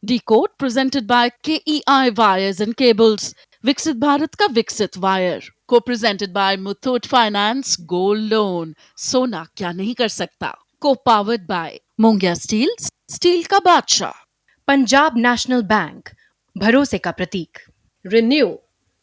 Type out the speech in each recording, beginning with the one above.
Decode presented by KEI Wires and Cables. विकसित भारत का विकसित वायर को presented by Muthoot finance gold loan. सोना क्या नहीं कर सकता। को powered by Mongia steel, steel का बादशाह। पंजाब नेशनल बैंक, भरोसे का प्रतीक। रिन्यू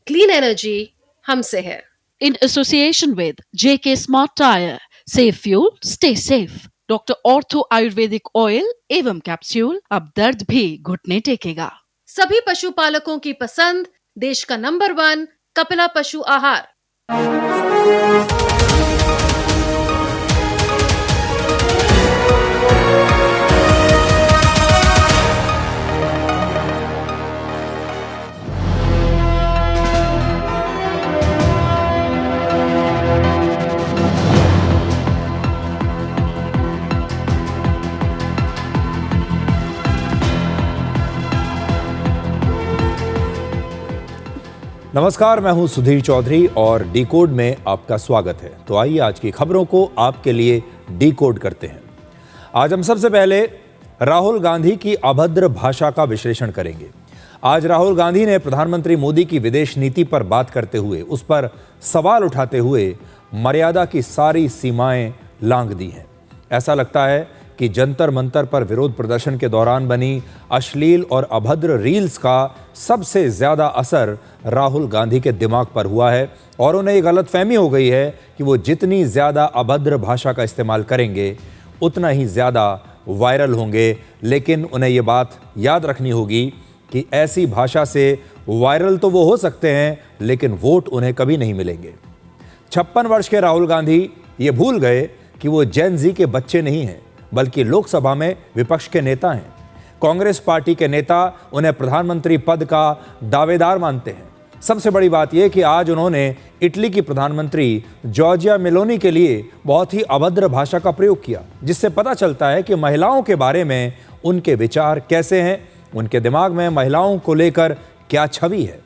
क्लीन एनर्जी हमसे है। In association with JK smart tyre, safe fuel stay safe. Doctor ortho Ayurvedic oil एवं कैप्सूल, अब दर्द भी घुटने टेकेगा। सभी पशुपालकों की पसंद, देश का नंबर 1 कपिला पशु आहार। नमस्कार, मैं हूं सुधीर चौधरी और डिकोड में आपका स्वागत है। तो आइए आज की खबरों को आपके लिए डिकोड करते हैं। आज हम सबसे पहले राहुल गांधी की अभद्र भाषा का विश्लेषण करेंगे। आज राहुल गांधी ने प्रधानमंत्री मोदी की विदेश नीति पर बात करते हुए, उस पर सवाल उठाते हुए मर्यादा की सारी सीमाएं लांघ दी हैं। ऐसा लगता है कि जंतर मंतर पर विरोध प्रदर्शन के दौरान बनी अश्लील और अभद्र रील्स का सबसे ज्यादा असर राहुल गांधी के दिमाग पर हुआ है और उन्हें ये गलतफहमी हो गई है कि वो जितनी ज्यादा अभद्र भाषा का इस्तेमाल करेंगे उतना ही ज्यादा वायरल होंगे। लेकिन उन्हें ये बात याद रखनी होगी कि ऐसी भाषा से वायरल तो वो हो सकते हैं, लेकिन वोट उन्हें कभी नहीं मिलेंगे। 56 वर्ष के राहुल गांधी ये भूल गए कि वो जेन जी के बच्चे नहीं हैं, बल्कि लोकसभा में विपक्ष के नेता हैं। कांग्रेस पार्टी के नेता उन्हें प्रधानमंत्री पद का दावेदार मानते हैं। सबसे बड़ी बात यह कि आज उन्होंने इटली की प्रधानमंत्री जॉर्जिया मेलोनी के लिए बहुत ही अभद्र भाषा का प्रयोग किया, जिससे पता चलता है कि महिलाओं के बारे में उनके विचार कैसे हैं, उनके दिमाग में महिलाओं को लेकर क्या छवि है।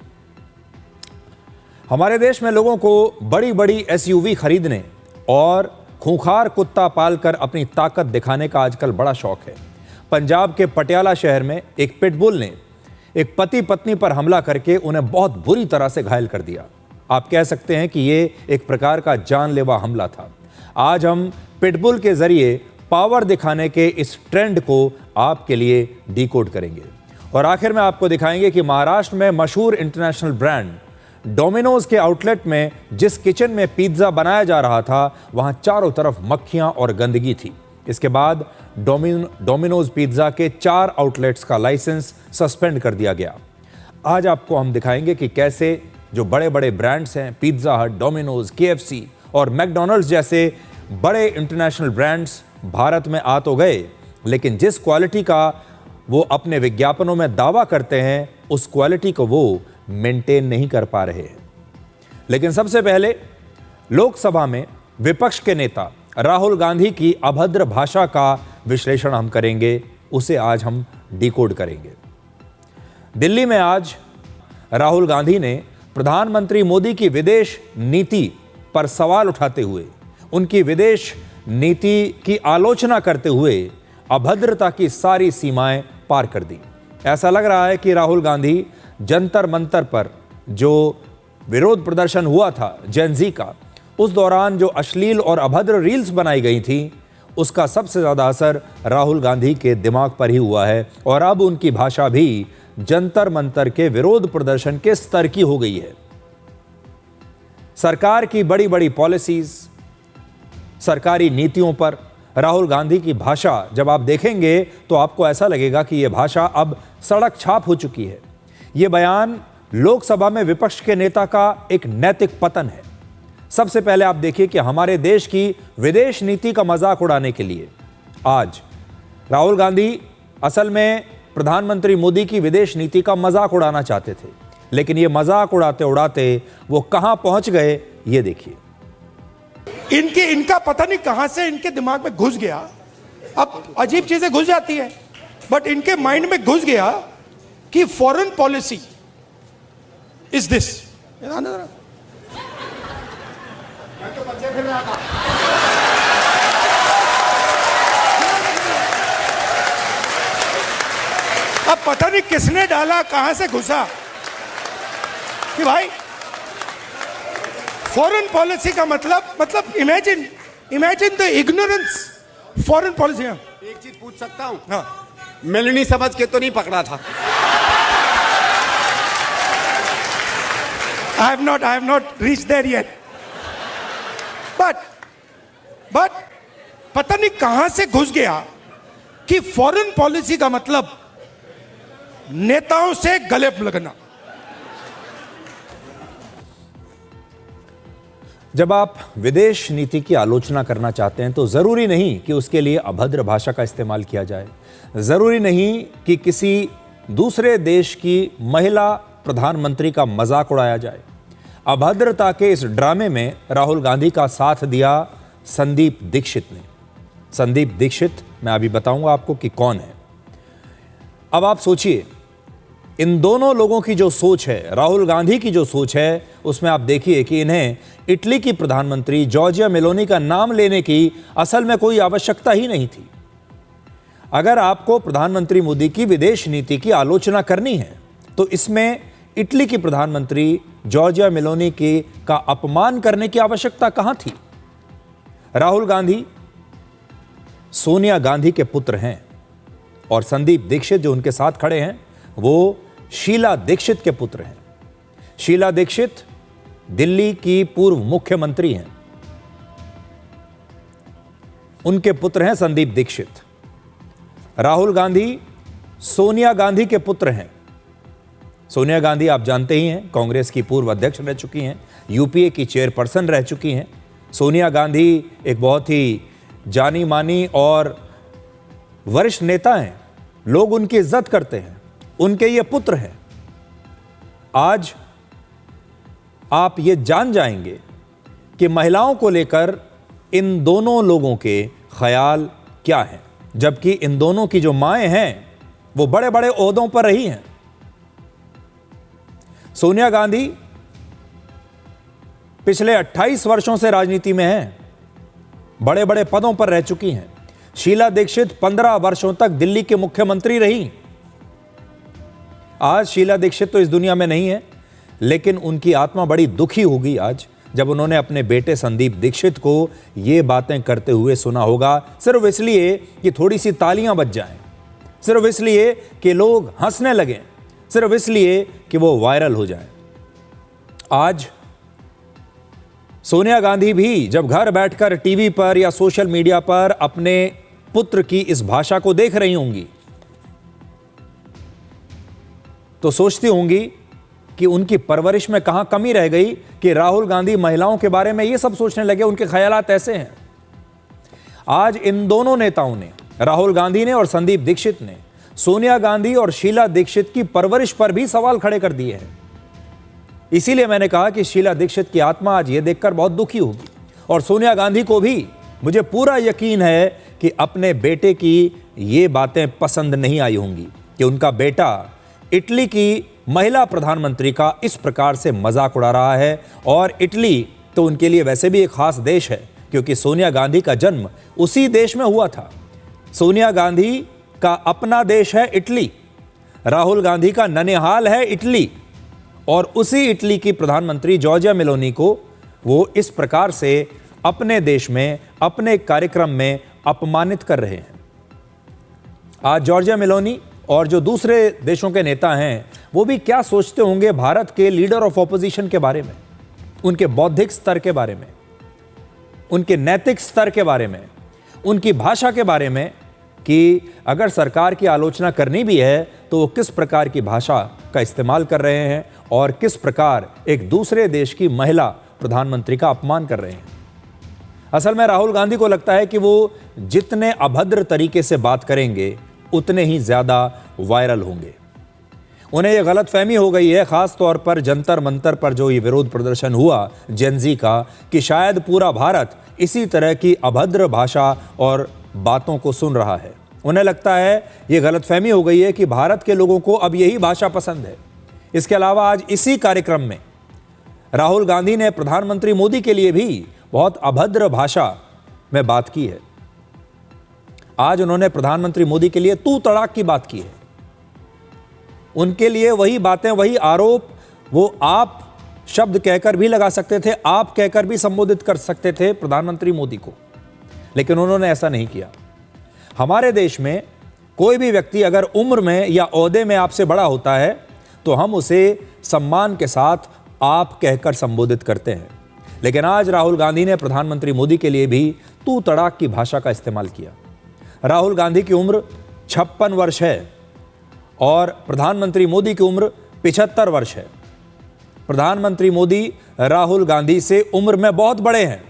हमारे देश में लोगों को बड़ी बड़ी SUV खरीदने और खूंखार कुत्ता पालकर अपनी ताकत दिखाने का आजकल बड़ा शौक है। पंजाब के पटियाला शहर में एक पिटबुल ने एक पति पत्नी पर हमला करके उन्हें बहुत बुरी तरह से घायल कर दिया। आप कह सकते हैं कि ये एक प्रकार का जानलेवा हमला था। आज हम पिटबुल के जरिए पावर दिखाने के इस ट्रेंड को आपके लिए डिकोड करेंगे और आखिर में आपको दिखाएंगे कि महाराष्ट्र में मशहूर इंटरनेशनल ब्रांड डोमिनोज के आउटलेट में जिस किचन में पिज्जा बनाया जा रहा था, वहां चारों तरफ मक्खियां और गंदगी थी। इसके बाद डोमिनोज पिज्जा के 4 आउटलेट्स का लाइसेंस सस्पेंड कर दिया गया। आज आपको हम दिखाएंगे कि कैसे जो बड़े बड़े ब्रांड्स हैं, पिज्जा हट, डोमिनोज, KFC और मैकडॉनल्ड्स जैसे बड़े इंटरनेशनल ब्रांड्स भारत में आ तो गए, लेकिन जिस क्वालिटी का वो अपने विज्ञापनों में दावा करते हैं, उस क्वालिटी को वो मेंटेन नहीं कर पा रहे हैं। लेकिन सबसे पहले लोकसभा में विपक्ष के नेता राहुल गांधी की अभद्र भाषा का विश्लेषण हम करेंगे, उसे आज हम डिकोड करेंगे। दिल्ली में आज राहुल गांधी ने प्रधानमंत्री मोदी की विदेश नीति पर सवाल उठाते हुए, उनकी विदेश नीति की आलोचना करते हुए अभद्रता की सारी सीमाएं पार कर दी। ऐसा लग रहा है कि राहुल गांधी जंतर मंतर पर जो विरोध प्रदर्शन हुआ था जेन जी का, उस दौरान जो अश्लील और अभद्र रील्स बनाई गई थी, उसका सबसे ज्यादा असर राहुल गांधी के दिमाग पर ही हुआ है और अब उनकी भाषा भी जंतर मंतर के विरोध प्रदर्शन के स्तर की हो गई है। सरकार की बड़ी बड़ी पॉलिसीज, सरकारी नीतियों पर राहुल गांधी की भाषा जब आप देखेंगे तो आपको ऐसा लगेगा कि यह भाषा अब सड़क छाप हो चुकी है। यह बयान लोकसभा में विपक्ष के नेता का एक नैतिक पतन है। सबसे पहले आप देखिए कि हमारे देश की विदेश नीति का मजाक उड़ाने के लिए आज राहुल गांधी असल में प्रधानमंत्री मोदी की विदेश नीति का मजाक उड़ाना चाहते थे, लेकिन यह मजाक उड़ाते उड़ाते वो कहां पहुंच गए, ये देखिए। इनका पता नहीं कहां से इनके दिमाग में घुस गया। अब अजीब चीजें घुस जाती है, बट इनके माइंड में घुस गया कि फॉरेन पॉलिसी इज दिस। अब पता नहीं किसने डाला, कहां से घुसा कि भाई फॉरेन पॉलिसी का मतलब imagine the ignorance foreign policy. एक चीज पूछ सकता हूं? हाँ, मेलनी समझ के तो नहीं पकड़ा था? I have not reached there yet. But पता नहीं कहां से घुस गया कि फॉरेन पॉलिसी का मतलब नेताओं से गले लगना। जब आप विदेश नीति की आलोचना करना चाहते हैं तो जरूरी नहीं कि उसके लिए अभद्र भाषा का इस्तेमाल किया जाए। जरूरी नहीं कि किसी दूसरे देश की महिला प्रधानमंत्री का मजाक उड़ाया जाए। अभद्रता के इस ड्रामे में राहुल गांधी का साथ दिया संदीप दीक्षित ने। संदीप दीक्षित, मैं अभी बताऊंगा आपको कि कौन है। अब आप सोचिए, इन दोनों लोगों की जो सोच है, राहुल गांधी की जो सोच है, उसमें आप देखिए कि इन्हें इटली की प्रधानमंत्री जॉर्जिया मेलोनी का नाम लेने की असल में कोई आवश्यकता ही नहीं थी। अगर आपको प्रधानमंत्री मोदी की विदेश नीति की आलोचना करनी है तो इसमें इटली की प्रधानमंत्री जॉर्जिया मेलोनी का अपमान करने की आवश्यकता कहां थी। राहुल गांधी सोनिया गांधी के पुत्र हैं और संदीप दीक्षित जो उनके साथ खड़े हैं वो शीला दीक्षित के पुत्र हैं। शीला दीक्षित दिल्ली की पूर्व मुख्यमंत्री हैं, उनके पुत्र हैं संदीप दीक्षित। राहुल गांधी सोनिया गांधी के पुत्र हैं। सोनिया गांधी आप जानते ही हैं, कांग्रेस की पूर्व अध्यक्ष रह चुकी हैं, यूपीए की चेयरपर्सन रह चुकी हैं। सोनिया गांधी एक बहुत ही जानी मानी और वरिष्ठ नेता हैं, लोग उनकी इज्जत करते हैं, उनके ये पुत्र हैं। आज आप ये जान जाएंगे कि महिलाओं को लेकर इन दोनों लोगों के ख्याल क्या हैं, जबकि इन दोनों की जो माएं हैं वो बड़े बड़े ओहदों पर रही हैं। सोनिया गांधी पिछले 28 वर्षों से राजनीति में हैं, बड़े बड़े पदों पर रह चुकी हैं। शीला दीक्षित 15 वर्षों तक दिल्ली के मुख्यमंत्री रही। आज शीला दीक्षित तो इस दुनिया में नहीं है, लेकिन उनकी आत्मा बड़ी दुखी होगी आज जब उन्होंने अपने बेटे संदीप दीक्षित को ये बातें करते हुए सुना होगा, सिर्फ इसलिए कि थोड़ी सी तालियां बज जाएं, सिर्फ इसलिए कि लोग हंसने लगें, सिर्फ इसलिए कि वो वायरल हो जाए। आज सोनिया गांधी भी जब घर बैठकर टीवी पर या सोशल मीडिया पर अपने पुत्र की इस भाषा को देख रही होंगी तो सोचती होंगी कि उनकी परवरिश में कहां कमी रह गई कि राहुल गांधी महिलाओं के बारे में ये सब सोचने लगे। उनके ख्यालात ऐसे हैं। आज इन दोनों नेताओं ने, राहुल गांधी ने और संदीप दीक्षित ने, सोनिया गांधी और शीला दीक्षित की परवरिश पर भी सवाल खड़े कर दिए हैं। इसीलिए मैंने कहा कि शीला दीक्षित की आत्मा आज ये देखकर बहुत दुखी होगी और सोनिया गांधी को भी मुझे पूरा यकीन है कि अपने बेटे की ये बातें पसंद नहीं आई होंगी कि उनका बेटा इटली की महिला प्रधानमंत्री का इस प्रकार से मजाक उड़ा रहा है। और इटली तो उनके लिए वैसे भी एक खास देश है क्योंकि सोनिया गांधी का जन्म उसी देश में हुआ था। सोनिया गांधी का अपना देश है इटली, राहुल गांधी का ननिहाल है इटली, और उसी इटली की प्रधानमंत्री जॉर्जिया मेलोनी को वो इस प्रकार से अपने देश में, अपने कार्यक्रम में अपमानित कर रहे हैं। आज जॉर्जिया मेलोनी और जो दूसरे देशों के नेता हैं वो भी क्या सोचते होंगे भारत के लीडर ऑफ ऑपोजिशन के बारे में, उनके बौद्धिक स्तर के बारे में, उनके नैतिक स्तर के बारे में, उनकी भाषा के बारे में, कि अगर सरकार की आलोचना करनी भी है तो वो किस प्रकार की भाषा का इस्तेमाल कर रहे हैं और किस प्रकार एक दूसरे देश की महिला प्रधानमंत्री का अपमान कर रहे हैं। असल में राहुल गांधी को लगता है कि वो जितने अभद्र तरीके से बात करेंगे उतने ही ज्यादा वायरल होंगे। उन्हें यह गलतफहमी हो गई है, खास तौर पर जंतर मंतर पर जो ये विरोध प्रदर्शन हुआ जेनजी का, कि शायद पूरा भारत इसी तरह की अभद्र भाषा और बातों को सुन रहा है। उन्हें लगता है, ये गलतफहमी हो गई है कि भारत के लोगों को अब यही भाषा पसंद है। इसके अलावा आज इसी कार्यक्रम में राहुल गांधी ने प्रधानमंत्री मोदी के लिए भी बहुत अभद्र भाषा में बात की है। आज उन्होंने प्रधानमंत्री मोदी के लिए तू तड़ाक की बात की है। उनके लिए वही बातें, वही आरोप वो आप शब्द कहकर भी लगा सकते थे, आप कहकर भी संबोधित कर सकते थे प्रधानमंत्री मोदी को, लेकिन उन्होंने ऐसा नहीं किया। हमारे देश में कोई भी व्यक्ति अगर उम्र में या ओहदे में आपसे बड़ा होता है तो हम उसे सम्मान के साथ आप कहकर संबोधित करते हैं। लेकिन आज राहुल गांधी ने प्रधानमंत्री मोदी के लिए भी तू तड़ाक की भाषा का इस्तेमाल किया। राहुल गांधी की उम्र 56 वर्ष है और प्रधानमंत्री मोदी की उम्र 75 वर्ष है। प्रधानमंत्री मोदी राहुल गांधी से उम्र में बहुत बड़े हैं,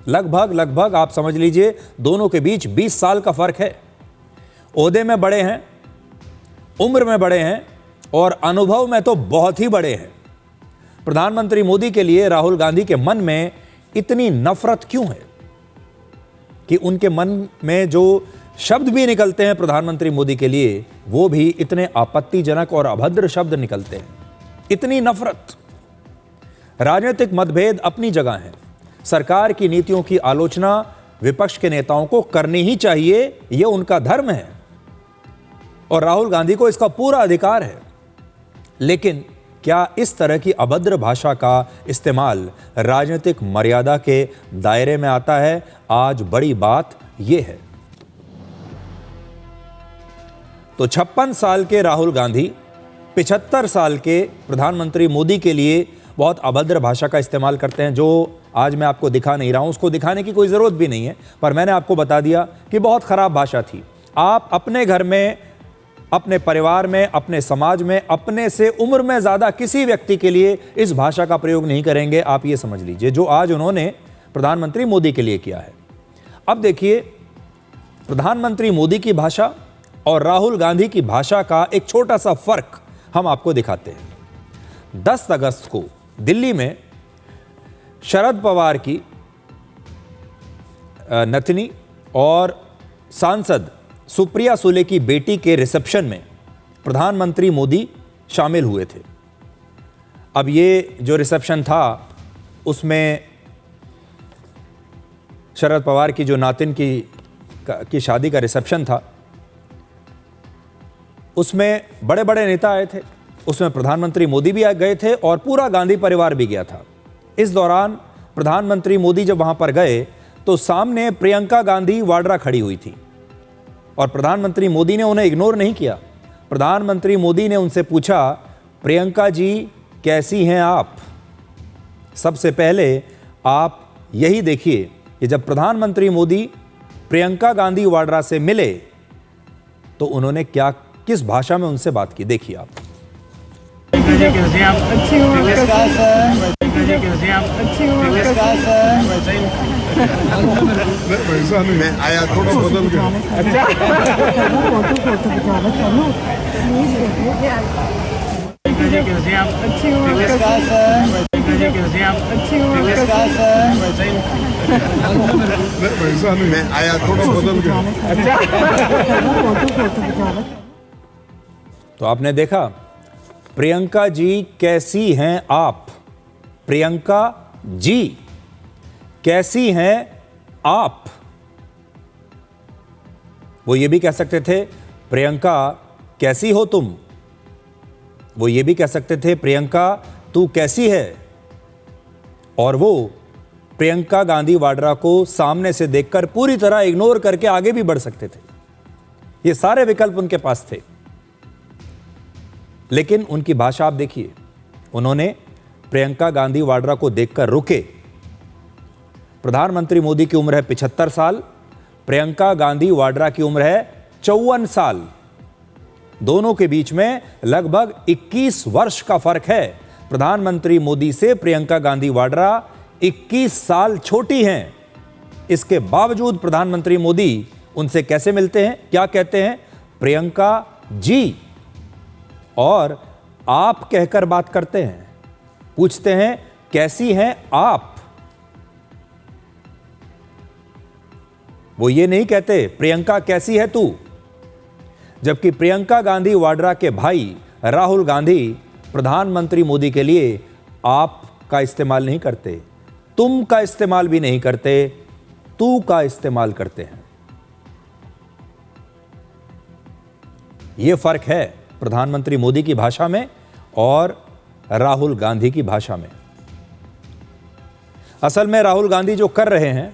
लगभग आप समझ लीजिए दोनों के बीच 20 साल का फर्क है। ओहदे में बड़े हैं, उम्र में बड़े हैं और अनुभव में तो बहुत ही बड़े हैं। प्रधानमंत्री मोदी के लिए राहुल गांधी के मन में इतनी नफरत क्यों है कि उनके मन में जो शब्द भी निकलते हैं प्रधानमंत्री मोदी के लिए वो भी इतने आपत्तिजनक और अभद्र शब्द निकलते हैं। इतनी नफरत। राजनीतिक मतभेद अपनी जगह है, सरकार की नीतियों की आलोचना विपक्ष के नेताओं को करनी ही चाहिए, यह उनका धर्म है और राहुल गांधी को इसका पूरा अधिकार है। लेकिन क्या इस तरह की अभद्र भाषा का इस्तेमाल राजनीतिक मर्यादा के दायरे में आता है? आज बड़ी बात यह है। तो 56 साल के राहुल गांधी 75 साल के प्रधानमंत्री मोदी के लिए बहुत अभद्र भाषा का इस्तेमाल करते हैं। जो आज मैं आपको दिखा नहीं रहा हूं, उसको दिखाने की कोई ज़रूरत भी नहीं है, पर मैंने आपको बता दिया कि बहुत ख़राब भाषा थी। आप अपने घर में, अपने परिवार में, अपने समाज में, अपने से उम्र में ज़्यादा किसी व्यक्ति के लिए इस भाषा का प्रयोग नहीं करेंगे। आप ये समझ लीजिए जो आज उन्होंने प्रधानमंत्री मोदी के लिए किया है। अब देखिए, प्रधानमंत्री मोदी की भाषा और राहुल गांधी की भाषा का एक छोटा सा फर्क हम आपको दिखाते हैं। 10 अगस्त को दिल्ली में शरद पवार की नतनी और सांसद सुप्रिया सुले की बेटी के रिसेप्शन में प्रधानमंत्री मोदी शामिल हुए थे। अब ये जो रिसेप्शन था उसमें शरद पवार की जो नातिन की शादी का रिसेप्शन था, उसमें बड़े बड़े नेता आए थे, उसमें प्रधानमंत्री मोदी भी गए थे और पूरा गांधी परिवार भी गया था। इस दौरान प्रधानमंत्री मोदी जब वहां पर गए तो सामने प्रियंका गांधी वाड्रा खड़ी हुई थी और प्रधानमंत्री मोदी ने उन्हें इग्नोर नहीं किया। प्रधानमंत्री मोदी ने उनसे पूछा, प्रियंका जी कैसी हैं आप? सबसे पहले आप यही देखिए कि जब प्रधानमंत्री मोदी प्रियंका गांधी वाड्रा से मिले तो उन्होंने किस भाषा में उनसे बात की, देखिए आप। मैं आया थोड़ा बदल गया। मैं आया थोड़ा बदल गया। तो आपने देखा, प्रियंका जी कैसी हैं आप? प्रियंका जी कैसी हैं आप? वो ये भी कह सकते थे, प्रियंका कैसी हो तुम? वो ये भी कह सकते थे, प्रियंका तू कैसी है? और वो प्रियंका गांधी वाड्रा को सामने से देखकर पूरी तरह इग्नोर करके आगे भी बढ़ सकते थे। ये सारे विकल्प उनके पास थे, लेकिन उनकी भाषा आप देखिए। उन्होंने प्रियंका गांधी वाड्रा को देखकर रुके। प्रधानमंत्री मोदी की उम्र है 75 साल, प्रियंका गांधी वाड्रा की उम्र है 54 साल। दोनों के बीच में लगभग 21 वर्ष का फर्क है। प्रधानमंत्री मोदी से प्रियंका गांधी वाड्रा 21 साल छोटी हैं। इसके बावजूद प्रधानमंत्री मोदी उनसे कैसे मिलते हैं, क्या कहते हैं? प्रियंका जी और आप कहकर बात करते हैं। पूछते हैं कैसी हैं आप? वो ये नहीं कहते प्रियंका कैसी है तू। जबकि प्रियंका गांधी वाड्रा के भाई राहुल गांधी प्रधानमंत्री मोदी के लिए आप का इस्तेमाल नहीं करते, तुम का इस्तेमाल भी नहीं करते, तू का इस्तेमाल करते हैं। यह फर्क है प्रधानमंत्री मोदी की भाषा में और राहुल गांधी की भाषा में। असल में राहुल गांधी जो कर रहे हैं,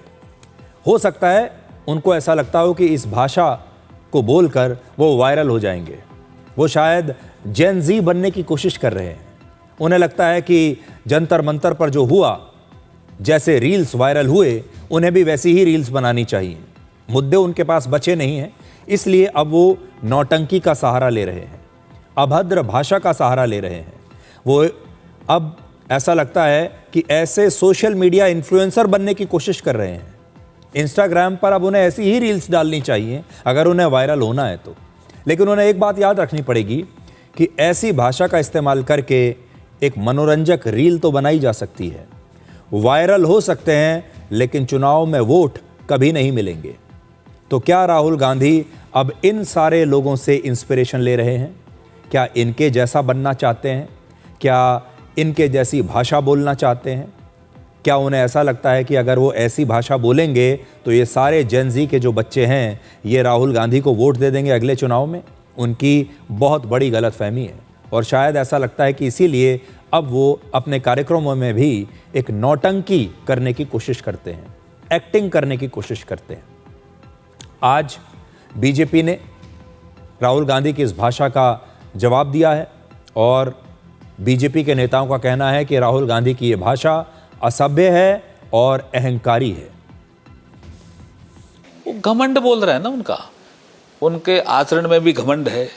हो सकता है उनको ऐसा लगता हो कि इस भाषा को बोलकर वो वायरल हो जाएंगे। वो शायद जेन जी बनने की कोशिश कर रहे हैं। उन्हें लगता है कि जंतर मंतर पर जो हुआ, जैसे रील्स वायरल हुए, उन्हें भी वैसी ही रील्स बनानी चाहिए। मुद्दे उनके पास बचे नहीं हैं, इसलिए अब वो नौटंकी का सहारा ले रहे हैं, अभद्र भाषा का सहारा ले रहे हैं। वो अब ऐसा लगता है कि ऐसे सोशल मीडिया इन्फ्लुएंसर बनने की कोशिश कर रहे हैं। इंस्टाग्राम पर अब उन्हें ऐसी ही रील्स डालनी चाहिए अगर उन्हें वायरल होना है तो। लेकिन उन्हें एक बात याद रखनी पड़ेगी कि ऐसी भाषा का इस्तेमाल करके एक मनोरंजक रील तो बनाई जा सकती है, वायरल हो सकते हैं, लेकिन चुनाव में वोट कभी नहीं मिलेंगे। तो क्या राहुल गांधी अब इन सारे लोगों से इंस्पिरेशन ले रहे हैं? क्या इनके जैसा बनना चाहते हैं? क्या इनके जैसी भाषा बोलना चाहते हैं? क्या उन्हें ऐसा लगता है कि अगर वो ऐसी भाषा बोलेंगे तो ये सारे जेन ज़ी के जो बच्चे हैं, ये राहुल गांधी को वोट दे देंगे अगले चुनाव में? उनकी बहुत बड़ी गलतफहमी है और शायद ऐसा लगता है कि इसीलिए अब वो अपने कार्यक्रमों में भी एक नौटंकी करने की कोशिश करते हैं, एक्टिंग करने की कोशिश करते हैं। आज बीजेपी ने राहुल गांधी की इस भाषा का जवाब दिया है और बीजेपी के नेताओं का कहना है कि राहुल गांधी की ये भाषा असभ्य है और अहंकारी है। वो घमंड बोल रहे हैं ना, उनके आचरण में भी घमंड है,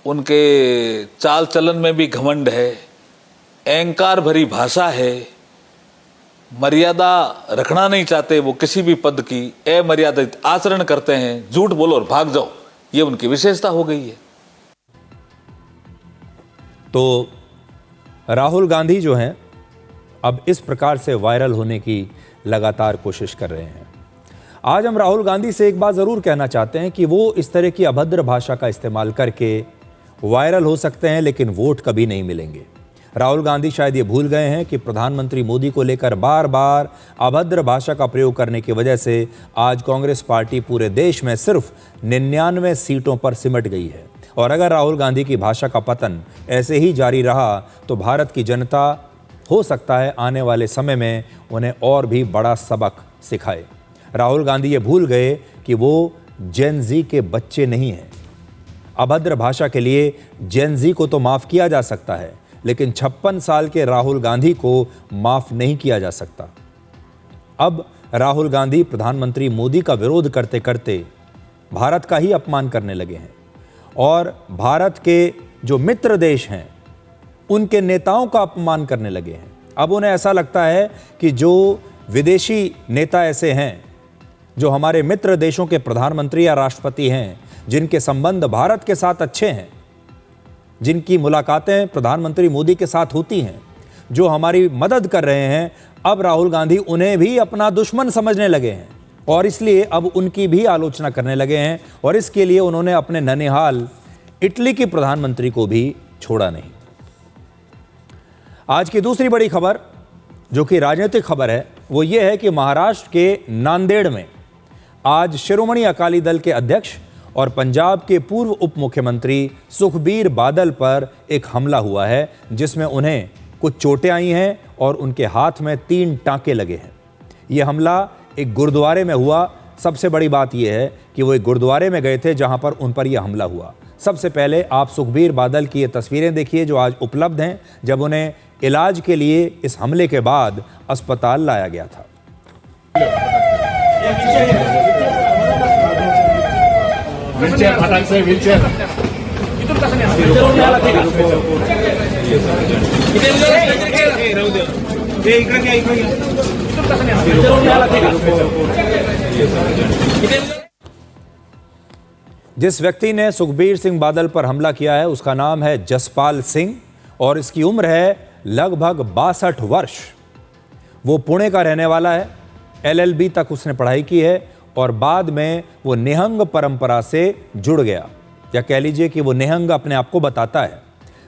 उनके चाल चलन में भी घमंड है, अहंकार भरी भाषा है, मर्यादा रखना नहीं चाहते वो किसी भी पद की, अमर्यादित आचरण करते हैं, झूठ बोलो और भाग जाओ, ये उनकी विशेषता हो गई है। तो राहुल गांधी जो हैं अब इस प्रकार से वायरल होने की लगातार कोशिश कर रहे हैं। आज हम राहुल गांधी से एक बात ज़रूर कहना चाहते हैं कि वो इस तरह की अभद्र भाषा का इस्तेमाल करके वायरल हो सकते हैं, लेकिन वोट कभी नहीं मिलेंगे। राहुल गांधी शायद ये भूल गए हैं कि प्रधानमंत्री मोदी को लेकर बार बार अभद्र भाषा का प्रयोग करने की वजह से आज कांग्रेस पार्टी पूरे देश में सिर्फ 99 सीटों पर सिमट गई है। और अगर राहुल गांधी की भाषा का पतन ऐसे ही जारी रहा तो भारत की जनता हो सकता है आने वाले समय में उन्हें और भी बड़ा सबक सिखाए। राहुल गांधी ये भूल गए कि वो जेन ज़ी के बच्चे नहीं हैं। अभद्र भाषा के लिए जेन ज़ी को तो माफ़ किया जा सकता है, लेकिन 56 साल के राहुल गांधी को माफ़ नहीं किया जा सकता। अब राहुल गांधी प्रधानमंत्री मोदी का विरोध करते करते भारत का ही अपमान करने लगे हैं और भारत के जो मित्र देश हैं उनके नेताओं का अपमान करने लगे हैं। अब उन्हें ऐसा लगता है कि जो विदेशी नेता ऐसे हैं, जो हमारे मित्र देशों के प्रधानमंत्री या राष्ट्रपति हैं, जिनके संबंध भारत के साथ अच्छे हैं, जिनकी मुलाकातें प्रधानमंत्री मोदी के साथ होती हैं, जो हमारी मदद कर रहे हैं, अब राहुल गांधी उन्हें भी अपना दुश्मन समझने लगे हैं और इसलिए अब उनकी भी आलोचना करने लगे हैं। और इसके लिए उन्होंने अपने ननिहाल इटली की प्रधानमंत्री को भी छोड़ा नहीं। आज की दूसरी बड़ी खबर, जो कि राजनीतिक खबर है, वो ये है कि महाराष्ट्र के नांदेड़ में आज शिरोमणि अकाली दल के अध्यक्ष और पंजाब के पूर्व उप मुख्यमंत्री सुखबीर बादल पर एक हमला हुआ है, जिसमें उन्हें कुछ चोटें आई हैं और उनके हाथ में 3 टांके लगे हैं। यह हमला एक गुरुद्वारे में हुआ। सबसे बड़ी बात यह है कि वो एक गुरुद्वारे में गए थे जहां पर उन पर यह हमला हुआ। सबसे पहले आप सुखबीर बादल की ये तस्वीरें देखिए जो आज उपलब्ध हैं, जब उन्हें इलाज के लिए इस हमले के बाद अस्पताल लाया गया था। व्हीलचेयर फटाक से व्हीलचेयर जिस व्यक्ति ने सुखबीर सिंह बादल पर हमला किया है उसका नाम है जसपाल सिंह और इसकी उम्र है लगभग 62 वर्ष। वो पुणे का रहने वाला है। LLB तक उसने पढ़ाई की है और बाद में वो निहंग परंपरा से जुड़ गया, या कह लीजिए कि वो निहंग अपने आप को बताता है।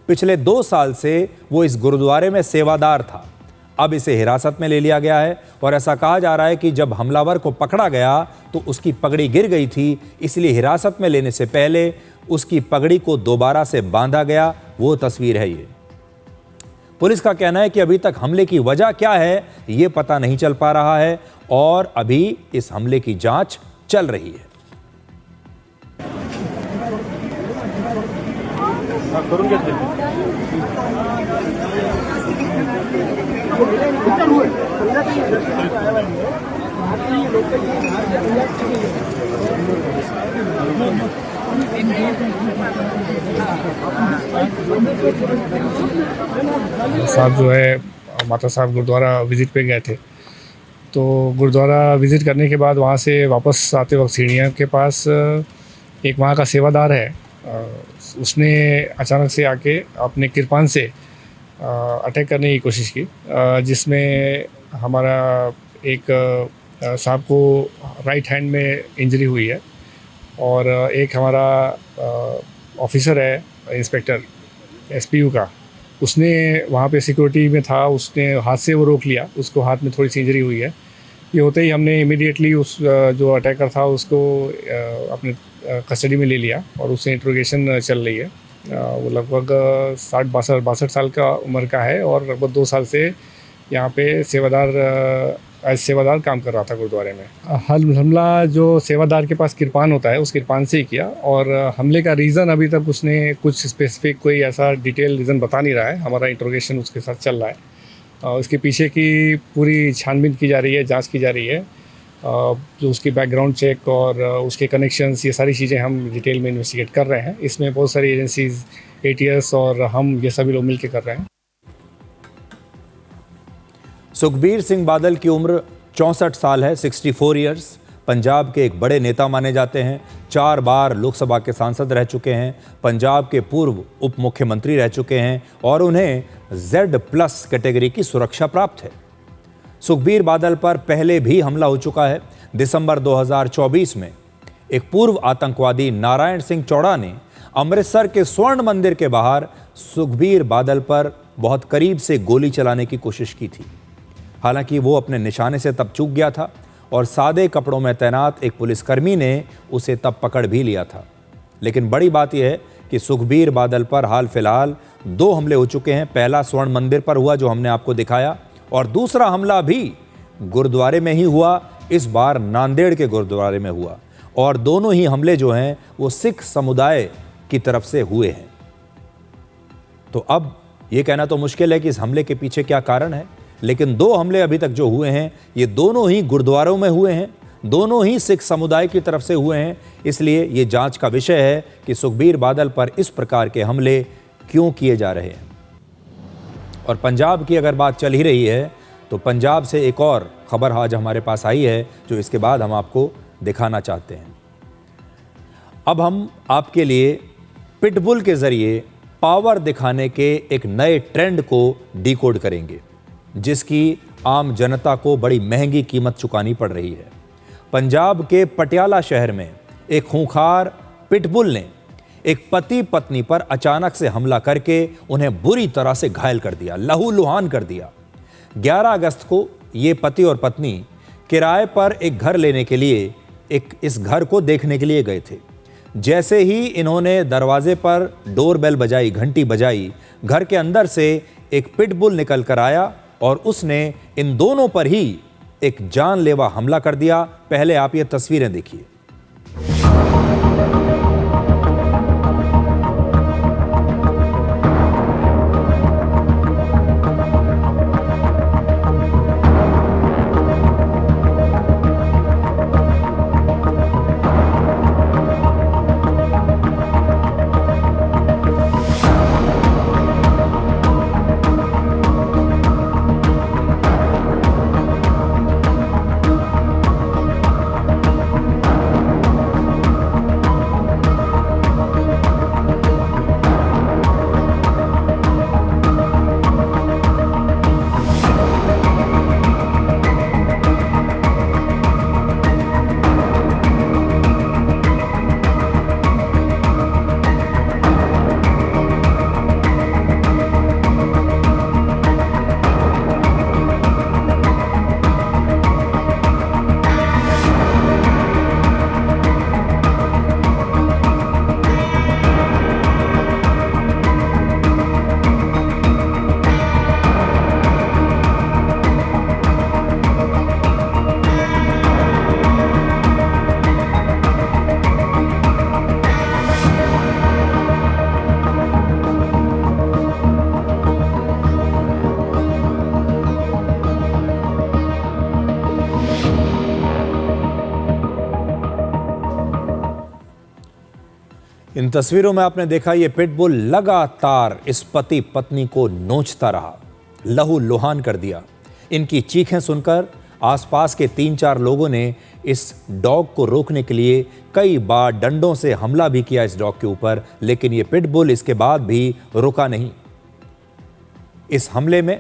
पिछले 2 साल से वो इस गुरुद्वारे में सेवादार था। अब इसे हिरासत में ले लिया गया है और ऐसा कहा जा रहा है कि जब हमलावर को पकड़ा गया तो उसकी पगड़ी गिर गई थी, इसलिए हिरासत में लेने से पहले उसकी पगड़ी को दोबारा से बांधा गया। वो तस्वीर है ये। पुलिस का कहना है कि अभी तक हमले की वजह क्या है ये पता नहीं चल पा रहा है और अभी इस हमले की जांच चल रही है। साहब जो है माता साहब गुरुद्वारा विज़िट पे गए थे, तो गुरुद्वारा विज़िट करने के बाद वहाँ से वापस आते वक्त सीढ़ियों के पास एक वहाँ का सेवादार है, उसने अचानक से आके अपने किरपान से अटैक करने की कोशिश की, जिसमें हमारा एक साहब को राइट हैंड में इंजरी हुई है और एक हमारा ऑफिसर है इंस्पेक्टर एसपीयू का, उसने वहाँ पे सिक्योरिटी में था, उसने हाथ से वो रोक लिया, उसको हाथ में थोड़ी सी इंजरी हुई है। ये होते ही हमने इमीडिएटली उस जो अटैकर था उसको अपने कस्टडी में ले लिया और उससे इंट्रोगेशन चल रही है। वो लगभग 62 साल का उम्र का है और लगभग 2 साल से यहाँ पे एज सेवादार काम कर रहा था गुरुद्वारे में। हमला जो सेवादार के पास किरपान होता है उस किरपान से ही किया और हमले का रीज़न अभी तक उसने कुछ स्पेसिफिक कोई ऐसा डिटेल रीज़न बता नहीं रहा है। हमारा इंट्रोगेशन उसके साथ चल रहा है। उसके पीछे की पूरी छानबीन की जा रही है, जांच की जा रही है, जो उसकी बैकग्राउंड चेक और उसके कनेक्शंस, ये सारी चीज़ें हम डिटेल में इन्वेस्टिगेट कर रहे हैं। इसमें बहुत सारी एजेंसीज, ATS और हम ये सभी लोग मिलकर कर रहे हैं। सुखबीर सिंह बादल की उम्र 64 साल है, 64 ईयर्स। पंजाब के एक बड़े नेता माने जाते हैं, 4 बार लोकसभा के सांसद रह चुके हैं, पंजाब के पूर्व उप मुख्यमंत्री रह चुके हैं और उन्हें Z+ कैटेगरी की सुरक्षा प्राप्त है। सुखबीर बादल पर पहले भी हमला हो चुका है। दिसंबर 2024 में एक पूर्व आतंकवादी नारायण सिंह चौड़ा ने अमृतसर के स्वर्ण मंदिर के बाहर सुखबीर बादल पर बहुत करीब से गोली चलाने की कोशिश की थी। हालांकि वो अपने निशाने से तब चूक गया था और सादे कपड़ों में तैनात एक पुलिसकर्मी ने उसे तब पकड़ भी लिया था। लेकिन बड़ी बात यह है कि सुखबीर बादल पर हाल फिलहाल 2 हमले हो चुके हैं। पहला स्वर्ण मंदिर पर हुआ जो हमने आपको दिखाया और दूसरा हमला भी गुरुद्वारे में ही हुआ, इस बार नांदेड़ के गुरुद्वारे में हुआ और दोनों ही हमले जो हैं वो सिख समुदाय की तरफ से हुए हैं। तो अब ये कहना तो मुश्किल है कि इस हमले के पीछे क्या कारण है, लेकिन 2 हमले अभी तक जो हुए हैं ये दोनों ही गुरुद्वारों में हुए हैं, दोनों ही सिख समुदाय की तरफ से हुए हैं। इसलिए ये जांच का विषय है कि सुखबीर बादल पर इस प्रकार के हमले क्यों किए जा रहे हैं। और पंजाब की अगर बात चल ही रही है तो पंजाब से एक और खबर आज हमारे पास आई है जो इसके बाद हम आपको दिखाना चाहते हैं। अब हम आपके लिए पिटबुल के जरिए पावर दिखाने के एक नए ट्रेंड को डिकोड करेंगे जिसकी आम जनता को बड़ी महंगी कीमत चुकानी पड़ रही है। पंजाब के पटियाला शहर में एक खूंखार पिटबुल ने एक पति पत्नी पर अचानक से हमला करके उन्हें बुरी तरह से घायल कर दिया, लहूलुहान कर दिया। 11 अगस्त को ये पति और पत्नी किराए पर एक घर लेने के लिए इस घर को देखने के लिए गए थे। जैसे ही इन्होंने दरवाजे पर डोरबेल बजाई, घंटी बजाई, घर के अंदर से एक पिटबुल निकल कर आया और उसने इन दोनों पर ही एक जानलेवा हमला कर दिया। पहले आप ये तस्वीरें देखिए। इन तस्वीरों में आपने देखा ये पिटबुल लगातार इस पति पत्नी को नोचता रहा, लहू लुहान कर दिया। इनकी चीखें सुनकर आसपास के 3-4 लोगों ने इस डॉग को रोकने के लिए कई बार डंडों से हमला भी किया इस डॉग के ऊपर, लेकिन ये पिटबुल इसके बाद भी रुका नहीं। इस हमले में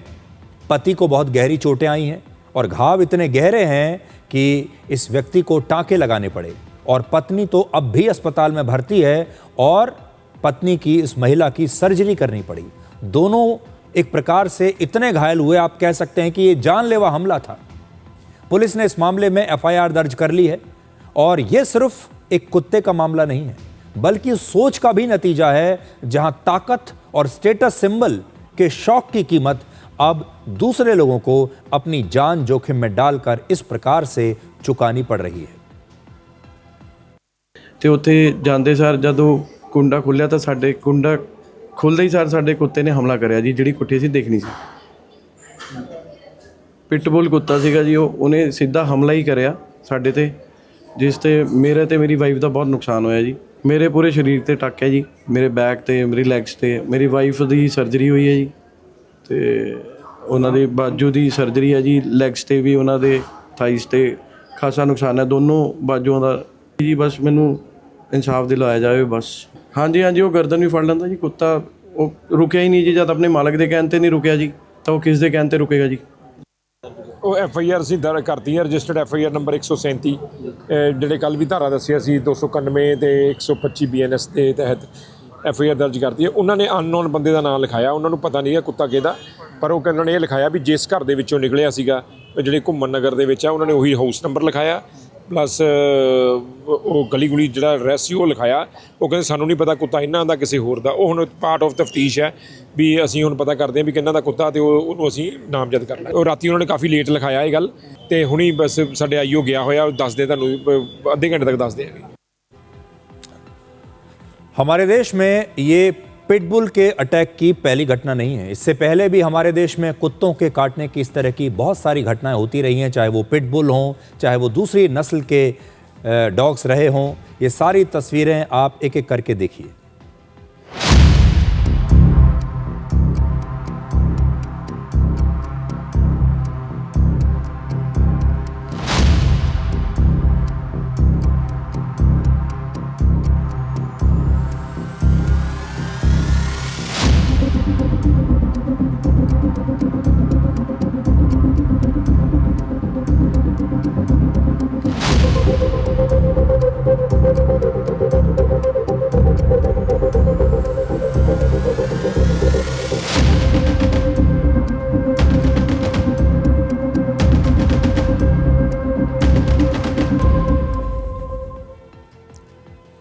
पति को बहुत गहरी चोटें आई हैं और घाव इतने गहरे हैं कि इस व्यक्ति को टांके लगाने पड़े और पत्नी तो अब भी अस्पताल में भर्ती है और पत्नी की, इस महिला की सर्जरी करनी पड़ी। दोनों एक प्रकार से इतने घायल हुए, आप कह सकते हैं कि ये जानलेवा हमला था। पुलिस ने इस मामले में एफआईआर दर्ज कर ली है और ये सिर्फ एक कुत्ते का मामला नहीं है, बल्कि सोच का भी नतीजा है, जहां ताकत और स्टेटस सिंबल के शौक की कीमत अब दूसरे लोगों को अपनी जान जोखिम में डालकर इस प्रकार से चुकानी पड़ रही है। ਤੇ ਉੱਥੇ ਜਾਂਦੇ ਸਾਰ ਜਦੋਂ ਕੁੰਡਾ ਖੁੱਲਿਆ ਤਾਂ ਸਾਡੇ ਕੁੰਡਾ ਖੁੱਲ੍ਹਦੇ ਹੀ ਸਾਰ ਸਾਡੇ ਕੁੱਤੇ ਨੇ ਹਮਲਾ ਕਰਿਆ ਜੀ, ਜਿਹੜੀ ਕੁੱਟੀ ਅਸੀਂ ਦੇਖਣੀ ਸੀ। ਪਿਟਬੁਲ ਕੁੱਤਾ ਸੀਗਾ ਜੀ, ਉਹਨੇ ਸਿੱਧਾ ਹਮਲਾ ਹੀ ਕਰਿਆ ਸਾਡੇ ਤੇ, ਜਿਸ ਤੇ ਮੇਰੇ ਤੇ ਮੇਰੀ ਵਾਈਫ ਦਾ ਬਹੁਤ ਨੁਕਸਾਨ ਹੋਇਆ ਜੀ। ਮੇਰੇ ਪੂਰੇ ਸਰੀਰ ਤੇ ਟੱਕ ਹੈ ਜੀ, ਮੇਰੇ ਬੈਕ ਤੇ, ਮੇਰੀ ਲੈਗਸ ਤੇ। ਮੇਰੀ ਵਾਈਫ ਦੀ ਸਰਜਰੀ ਹੋਈ ਹੈ ਜੀ ਤੇ ਉਹਨਾਂ ਦੇ ਬਾਜੂ ਦੀ ਸਰਜਰੀ ਹੈ ਜੀ, ਲੈਗਸ ਤੇ ਵੀ ਉਹਨਾਂ ਦੇ ਥਾਈਸ ਤੇ ਖਾਸਾ ਨੁਕਸਾਨ ਹੈ, ਦੋਨੋਂ ਬਾਜੂਆਂ ਦਾ ਜੀ। ਬਸ ਮੈਨੂੰ ਇਨਸਾਫ ਦਿਲਾਇਆ ਜਾਵੇ ਬਸ। ਹਾਂਜੀ ਹਾਂਜੀ, ਉਹ ਗਰਦਨ ਵੀ ਫੜ ਲੈਂਦਾ ਜੀ ਕੁੱਤਾ, ਉਹ ਰੁਕਿਆ ਹੀ ਨਹੀਂ ਜੀ। ਜਦ ਆਪਣੇ ਮਾਲਕ ਦੇ ਕਹਿਣ 'ਤੇ ਨਹੀਂ ਰੁਕਿਆ ਜੀ, ਤਾਂ ਉਹ ਕਿਸ ਦੇ ਕਹਿਣ 'ਤੇ ਰੁਕੇਗਾ ਜੀ। ਉਹ ਐਫਆਈਆਰ ਅਸੀਂ ਦਰਜ ਕਰਤੀ ਹੈ, ਰਜਿਸਟਰਡ ਐਫਆਈਆਰ ਨੰਬਰ 137, ਜਿਹੜੇ ਕੱਲ੍ਹ ਵੀ ਧਾਰਾ ਦੱਸਿਆ ਸੀ 291 ਤੇ 125 BNS ਦੇ ਤਹਿਤ ਐਫਆਈਆਰ ਦਰਜ ਕਰਤੀ ਹੈ। ਉਹਨਾਂ ਨੇ ਅਨਨੋਨ ਬੰਦੇ ਦਾ ਨਾਮ ਲਿਖਾਇਆ, ਉਹਨਾਂ ਨੂੰ ਪਤਾ ਨਹੀਂ ਹੈ ਕੁੱਤਾ ਕਿਹਦਾ, ਪਰ ਉਹ ਉਹਨਾਂ ਨੇ ਇਹ ਲਿਖਾਇਆ ਵੀ ਜਿਸ ਘਰ ਦੇ ਵਿੱਚੋਂ ਨਿਕਲਿਆ ਸੀਗਾ, ਜਿਹੜੇ ਘੁੰਮਣ ਨਗਰ ਦੇ ਵਿੱਚ ਆ, ਉਹਨਾਂ ਨੇ ਉਹੀ ਹਾਊਸ ਨੰਬਰ ਲਿਖਾਇਆ, ਪਲੱਸ ਉਹ ਗਲੀ ਗੁਲੀ ਜਿਹੜਾ ਐਡਰੈਸ ਸੀ ਉਹ ਲਿਖਾਇਆ। ਉਹ ਕਹਿੰਦੇ ਸਾਨੂੰ ਨਹੀਂ ਪਤਾ ਕੁੱਤਾ ਇਹਨਾਂ ਦਾ ਕਿਸੇ ਹੋਰ ਦਾ। ਉਹ ਹੁਣ ਪਾਰਟ ਆਫ ਤਫਤੀਸ਼ ਹੈ ਵੀ ਅਸੀਂ ਹੁਣ ਪਤਾ ਕਰਦੇ ਹਾਂ ਵੀ ਕਿਹਨਾਂ ਦਾ ਕੁੱਤਾ, ਤੇ ਉਹਨੂੰ ਅਸੀਂ ਨਾਮਜ਼ਦ ਕਰਨਾ। ਉਹ ਰਾਤੀ ਉਹਨਾਂ ਨੇ ਕਾਫੀ ਲੇਟ ਲਿਖਾਇਆ ਇਹ ਗੱਲ, ਤੇ ਹੁਣੀ ਬਸ ਸਾਡੇ ਆਈਓ ਗਿਆ ਹੋਇਆ, ਦੱਸਦੇ ਤੁਹਾਨੂੰ ਅੱਧੇ ਘੰਟੇ ਤੱਕ ਦੱਸਦੇ ਹੈਗੇ। हमारे देश में ये पिटबुल के अटैक की पहली घटना नहीं है। इससे पहले भी हमारे देश में कुत्तों के काटने की इस तरह की बहुत सारी घटनाएं होती रही हैं, चाहे वो पिटबुल हों, चाहे वो दूसरी नस्ल के डॉग्स रहे हों। ये सारी तस्वीरें आप एक एक करके देखिए।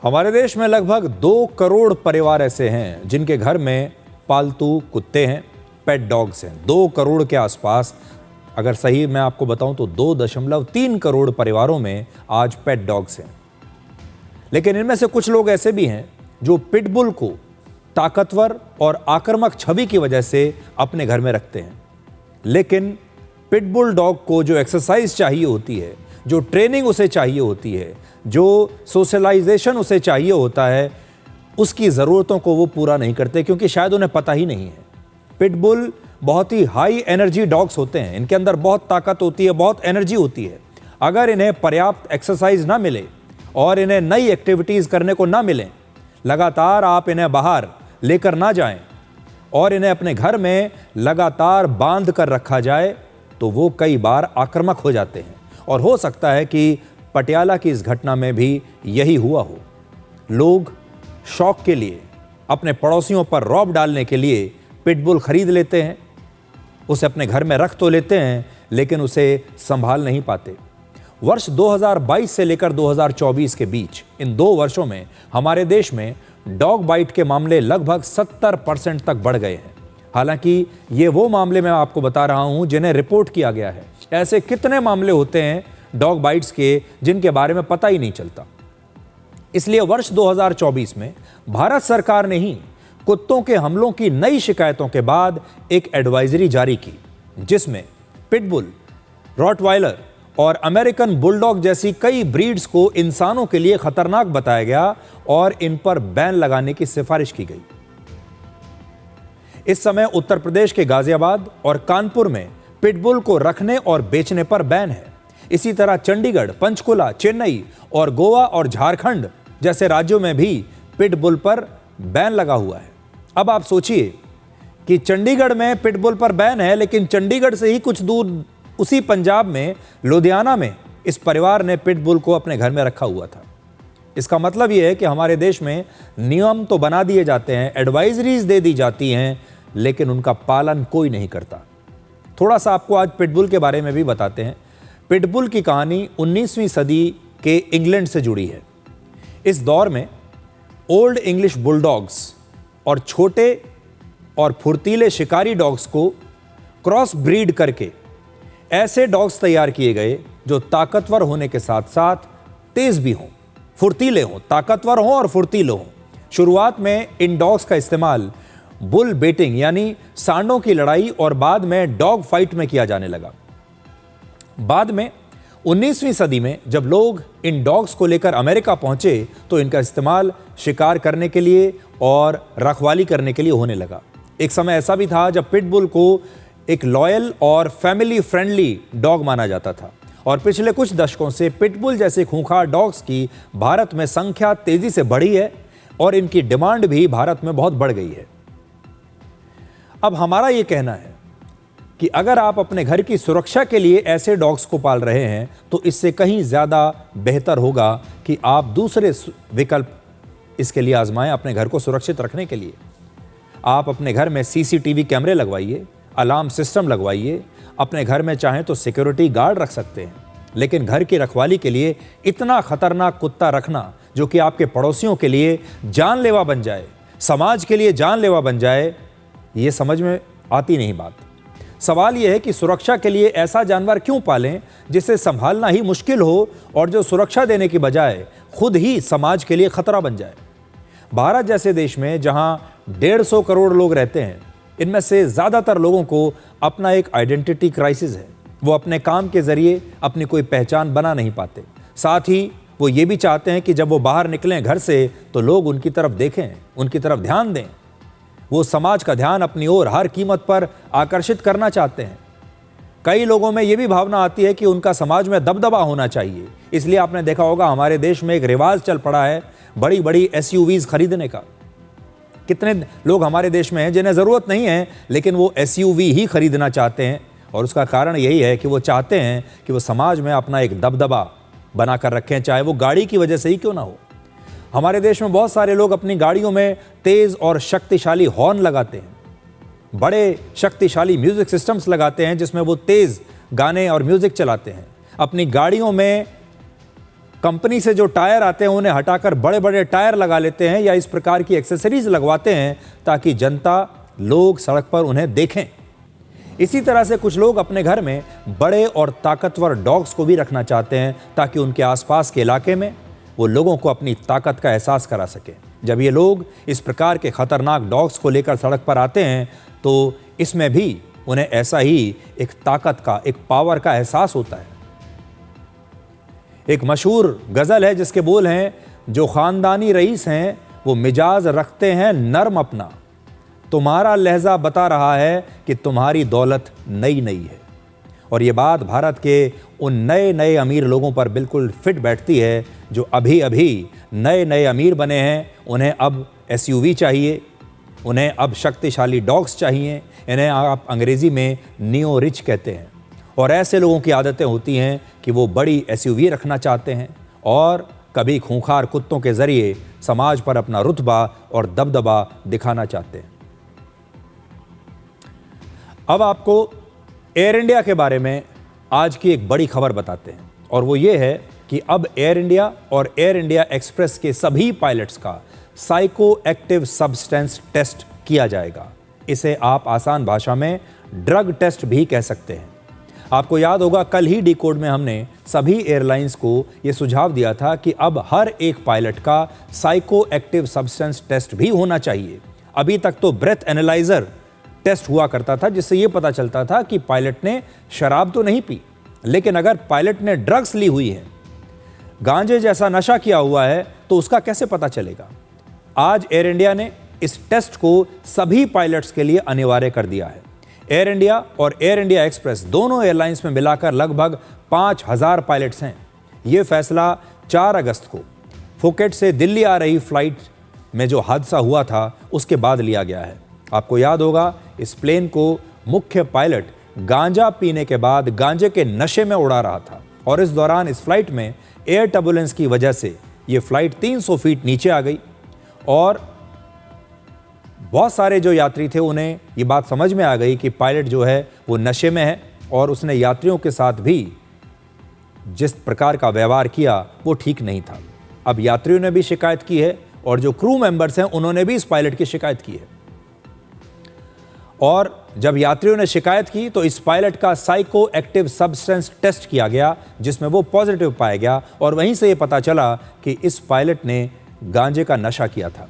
हमारे देश में लगभग 2 करोड़ परिवार ऐसे हैं जिनके घर में पालतू कुत्ते हैं, पेट डॉग्स हैं। 2 करोड़ के आसपास, अगर सही मैं आपको बताऊं तो 2.3 करोड़ परिवारों में आज पेट डॉग्स हैं। लेकिन इनमें से कुछ लोग ऐसे भी हैं जो पिटबुल को ताकतवर और आक्रामक छवि की वजह से अपने घर में रखते हैं। लेकिन पिटबुल डॉग को जो एक्सरसाइज चाहिए होती है, जो ट्रेनिंग उसे चाहिए होती है, जो सोशलाइजेशन उसे चाहिए होता है, उसकी ज़रूरतों को वो पूरा नहीं करते, क्योंकि शायद उन्हें पता ही नहीं है। पिटबुल बहुत ही हाई एनर्जी डॉग्स होते हैं, इनके अंदर बहुत ताकत होती है, बहुत एनर्जी होती है। अगर इन्हें पर्याप्त एक्सरसाइज ना मिले और इन्हें नई एक्टिविटीज़ करने को ना मिलें, लगातार आप इन्हें बाहर लेकर ना जाएं और इन्हें अपने घर में लगातार बांध कर रखा जाए, तो वो कई बार आक्रामक हो जाते हैं। और हो सकता है कि पटियाला की इस घटना में भी यही हुआ हो। लोग शौक के लिए, अपने पड़ोसियों पर रौब डालने के लिए पिटबुल खरीद लेते हैं, उसे अपने घर में रख तो लेते हैं, लेकिन उसे संभाल नहीं पाते। वर्ष 2022 से लेकर 2024 के बीच, इन 2 वर्षों में हमारे देश में डॉग बाइट के मामले लगभग 70% तक बढ़ गए हैं। हालांकि ये वो मामले मैं आपको बता रहा हूं जिन्हें रिपोर्ट किया गया है। ऐसे कितने मामले होते हैं डॉग बाइट्स के जिनके बारे में पता ही नहीं चलता। इसलिए वर्ष 2024 में भारत सरकार ने ही कुत्तों के हमलों की नई शिकायतों के बाद एक एडवाइजरी जारी की, जिसमें पिटबुल, रॉटवाइलर और अमेरिकन बुलडॉग जैसी कई ब्रीड्स को इंसानों के लिए खतरनाक बताया गया और इन पर बैन लगाने की सिफारिश की गई। इस समय उत्तर प्रदेश के गाजियाबाद और कानपुर में पिटबुल को रखने और बेचने पर बैन है। इसी तरह चंडीगढ़, पंचकुला, चेन्नई और गोवा और झारखंड जैसे राज्यों में भी पिटबुल पर बैन लगा हुआ है। अब आप सोचिए कि चंडीगढ़ में पिटबुल पर बैन है, लेकिन चंडीगढ़ से ही कुछ दूर उसी पंजाब में लुधियाना में इस परिवार ने पिटबुल को अपने घर में रखा हुआ था। इसका मतलब यह है कि हमारे देश में नियम तो बना दिए जाते हैं, एडवाइजरीज दे दी जाती हैं, लेकिन उनका पालन कोई नहीं करता। थोड़ा सा आपको आज पिटबुल के बारे में भी बताते हैं। पिटबुल की कहानी 19वीं सदी के इंग्लैंड से जुड़ी है। इस दौर में ओल्ड इंग्लिश बुलडॉग्स और छोटे और फुर्तीले शिकारी डॉग्स को क्रॉस ब्रीड करके ऐसे डॉग्स तैयार किए गए जो ताकतवर होने के साथ साथ तेज भी हों, फुर्तीले हों, ताकतवर हों और फुर्तीले हों। शुरुआत में इन डॉग्स का इस्तेमाल बुल बेटिंग यानी सांडों की लड़ाई और बाद में डॉग फाइट में किया जाने लगा। बाद में 19वीं सदी में जब लोग इन डॉग्स को लेकर अमेरिका पहुंचे तो इनका इस्तेमाल शिकार करने के लिए और रखवाली करने के लिए होने लगा। एक समय ऐसा भी था जब पिटबुल को एक लॉयल और फैमिली फ्रेंडली डॉग माना जाता था और पिछले कुछ दशकों से पिटबुल जैसे खूंखार डॉग्स की भारत में संख्या तेजी से बढ़ी है और इनकी डिमांड भी भारत में बहुत बढ़ गई है। अब हमारा यह कहना है कि अगर आप अपने घर की सुरक्षा के लिए ऐसे डॉग्स को पाल रहे हैं तो इससे कहीं ज़्यादा बेहतर होगा कि आप दूसरे विकल्प इसके लिए आजमाएं अपने घर को सुरक्षित रखने के लिए। आप अपने घर में सीसीटीवी कैमरे लगवाइए, अलार्म सिस्टम लगवाइए, अपने घर में चाहें तो सिक्योरिटी गार्ड रख सकते हैं, लेकिन घर की रखवाली के लिए इतना खतरनाक कुत्ता रखना जो कि आपके पड़ोसियों के लिए जानलेवा बन जाए, समाज के लिए जानलेवा बन जाए, ये समझ में आती नहीं बात। सवाल यह है कि सुरक्षा के लिए ऐसा जानवर क्यों पालें जिसे संभालना ही मुश्किल हो और जो सुरक्षा देने की बजाय खुद ही समाज के लिए खतरा बन जाए। भारत जैसे देश में जहां 150 करोड़ लोग रहते हैं, इनमें से ज़्यादातर लोगों को अपना एक आइडेंटिटी क्राइसिस है। वो अपने काम के ज़रिए अपनी कोई पहचान बना नहीं पाते। साथ ही वो ये भी चाहते हैं कि जब वो बाहर निकलें घर से तो लोग उनकी तरफ देखें, उनकी तरफ ध्यान दें। वो समाज का ध्यान अपनी ओर हर कीमत पर आकर्षित करना चाहते हैं। कई लोगों में ये भी भावना आती है कि उनका समाज में दबदबा होना चाहिए। इसलिए आपने देखा होगा हमारे देश में एक रिवाज चल पड़ा है बड़ी बड़ी SUVs खरीदने का। कितने लोग हमारे देश में हैं जिन्हें ज़रूरत नहीं है लेकिन वो SUV ही खरीदना चाहते हैं, और उसका कारण यही है कि वो चाहते हैं कि वो समाज में अपना एक दबदबा बना कर रखें, चाहे वो गाड़ी की वजह से ही क्यों ना हो। हमारे देश में बहुत सारे लोग अपनी गाड़ियों में तेज़ और शक्तिशाली हॉर्न लगाते हैं, बड़े शक्तिशाली म्यूज़िक सिस्टम्स लगाते हैं जिसमें वो तेज़ गाने और म्यूज़िक चलाते हैं। अपनी गाड़ियों में कंपनी से जो टायर आते हैं उन्हें हटाकर बड़े बड़े टायर लगा लेते हैं या इस प्रकार की एक्सेसरीज लगवाते हैं ताकि जनता, लोग सड़क पर उन्हें देखें। इसी तरह से कुछ लोग अपने घर में बड़े और ताकतवर डॉग्स को भी रखना चाहते हैं ताकि उनके आसपास के इलाके में वो लोगों को अपनी ताकत का एहसास करा सके। जब ये लोग इस प्रकार के खतरनाक डॉग्स को लेकर सड़क पर आते हैं तो इसमें भी उन्हें ऐसा ही एक ताकत का, एक पावर का एहसास होता है। एक मशहूर गज़ल है जिसके बोल हैं, जो ख़ानदानी रईस हैं वो मिजाज रखते हैं नर्म अपना, तुम्हारा लहजा बता रहा है कि तुम्हारी दौलत नई नई है। और ये बात भारत के उन नए नए अमीर लोगों पर बिल्कुल फिट बैठती है जो अभी अभी नए नए अमीर बने हैं। उन्हें अब SUV चाहिए, उन्हें अब शक्तिशाली डॉग्स चाहिए, इन्हें आप अंग्रेज़ी में नियो रिच कहते हैं। और ऐसे लोगों की आदतें होती हैं कि वो बड़ी SUV रखना चाहते हैं और कभी खूंखार कुत्तों के ज़रिए समाज पर अपना रुतबा और दबदबा दिखाना चाहते हैं। अब आपको एयर इंडिया के बारे में आज की एक बड़ी खबर बताते हैं, और वो ये है कि अब एयर इंडिया और एयर इंडिया एक्सप्रेस के सभी पायलट्स का साइको एक्टिव सब्सटेंस टेस्ट किया जाएगा। इसे आप आसान भाषा में ड्रग टेस्ट भी कह सकते हैं। आपको याद होगा कल ही डिकोड में हमने सभी एयरलाइंस को ये सुझाव दिया था कि अब हर एक पायलट का साइको एक्टिव सब्सटेंस टेस्ट भी होना चाहिए। अभी तक तो ब्रेथ एनालाइजर टेस्ट हुआ करता था जिससे ये पता चलता था कि पायलट ने शराब तो नहीं पी, लेकिन अगर पायलट ने ड्रग्स ली हुई है, गांजे जैसा नशा किया हुआ है, तो उसका कैसे पता चलेगा? आज एयर इंडिया ने इस टेस्ट को सभी पायलट्स के लिए अनिवार्य कर दिया है। एयर इंडिया और एयर इंडिया एक्सप्रेस दोनों एयरलाइंस में मिलाकर लगभग 5000 पायलट्स हैं। ये फैसला 4 अगस्त को फुकेट से दिल्ली आ रही फ्लाइट में जो हादसा हुआ था उसके बाद लिया गया है। आपको याद होगा, इस प्लेन को मुख्य पायलट गांजा पीने के बाद गांजे के नशे में उड़ा रहा था और इस दौरान इस फ्लाइट में एयर टर्बुलेंस की वजह से ये फ्लाइट 300 फीट नीचे आ गई और बहुत सारे जो यात्री थे उन्हें ये बात समझ में आ गई कि पायलट जो है वो नशे में है और उसने यात्रियों के साथ भी जिस प्रकार का व्यवहार किया वो ठीक नहीं था। अब यात्रियों ने भी शिकायत की है और जो क्रू मेंबर्स हैं उन्होंने भी इस पायलट की शिकायत की है। और जब यात्रियों ने शिकायत की तो इस पायलट का साइको एक्टिव सब्सटेंस टेस्ट किया गया जिसमें वो पॉजिटिव पाया गया और वहीं से ये पता चला कि इस पायलट ने गांजे का नशा किया था।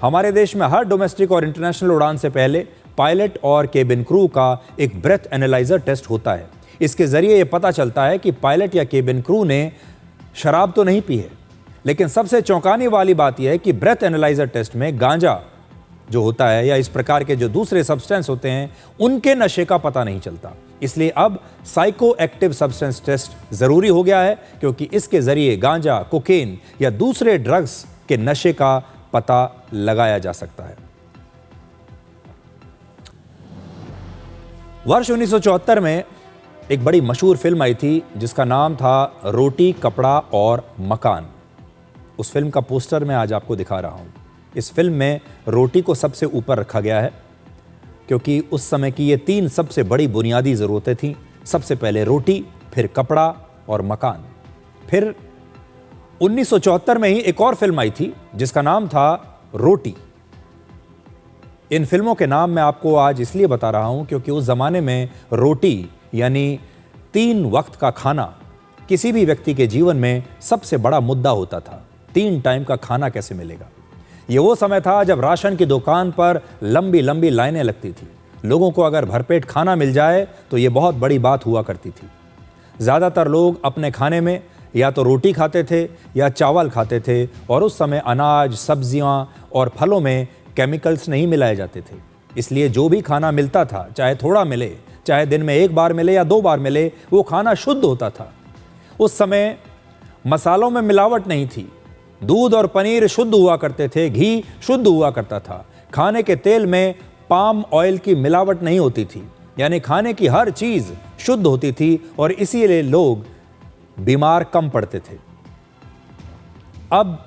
हमारे देश में हर डोमेस्टिक और इंटरनेशनल उड़ान से पहले पायलट और केबिन क्रू का एक ब्रेथ एनालाइजर टेस्ट होता है। इसके जरिए ये पता चलता है कि पायलट या केबिन क्रू ने शराब तो नहीं पी है, लेकिन सबसे चौंकाने वाली बात यह है कि ब्रेथ एनालाइजर टेस्ट में गांजा जो होता है या इस प्रकार के जो दूसरे सब्सटेंस होते हैं उनके नशे का पता नहीं चलता। इसलिए अब साइको एक्टिव सब्सटेंस टेस्ट जरूरी हो गया है क्योंकि इसके जरिए गांजा, कोकेन या दूसरे ड्रग्स के नशे का पता लगाया जा सकता है। वर्ष 1974 में एक बड़ी मशहूर फिल्म आई थी जिसका नाम था रोटी, कपड़ा और मकान। उस फिल्म का पोस्टर मैं आज आपको दिखा रहा हूं। इस फिल्म में रोटी को सबसे ऊपर रखा गया है क्योंकि उस समय की ये 3 सबसे बड़ी बुनियादी ज़रूरतें थीं। सबसे पहले रोटी, फिर कपड़ा और मकान। फिर 1974 में ही एक और फिल्म आई थी जिसका नाम था रोटी। इन फिल्मों के नाम मैं आपको आज इसलिए बता रहा हूं क्योंकि उस ज़माने में रोटी यानी 3 वक्त का खाना किसी भी व्यक्ति के जीवन में सबसे बड़ा मुद्दा होता था। 3 टाइम का खाना कैसे मिलेगा? ये वो समय था जब राशन की दुकान पर लंबी लंबी लाइनें लगती थी। लोगों को अगर भरपेट खाना मिल जाए तो ये बहुत बड़ी बात हुआ करती थी। ज़्यादातर लोग अपने खाने में या तो रोटी खाते थे या चावल खाते थे और उस समय अनाज, सब्जियां और फलों में केमिकल्स नहीं मिलाए जाते थे। इसलिए जो भी खाना मिलता था, चाहे थोड़ा मिले, चाहे दिन में 1 बार मिले या 2 बार मिले, वो खाना शुद्ध होता था। उस समय मसालों में मिलावट नहीं थी। दूध और पनीर शुद्ध हुआ करते थे, घी शुद्ध हुआ करता था। खाने के तेल में पाम ऑयल की मिलावट नहीं होती थी, यानी खाने की हर चीज़ शुद्ध होती थी और इसीलिए लोग बीमार कम पड़ते थे। अब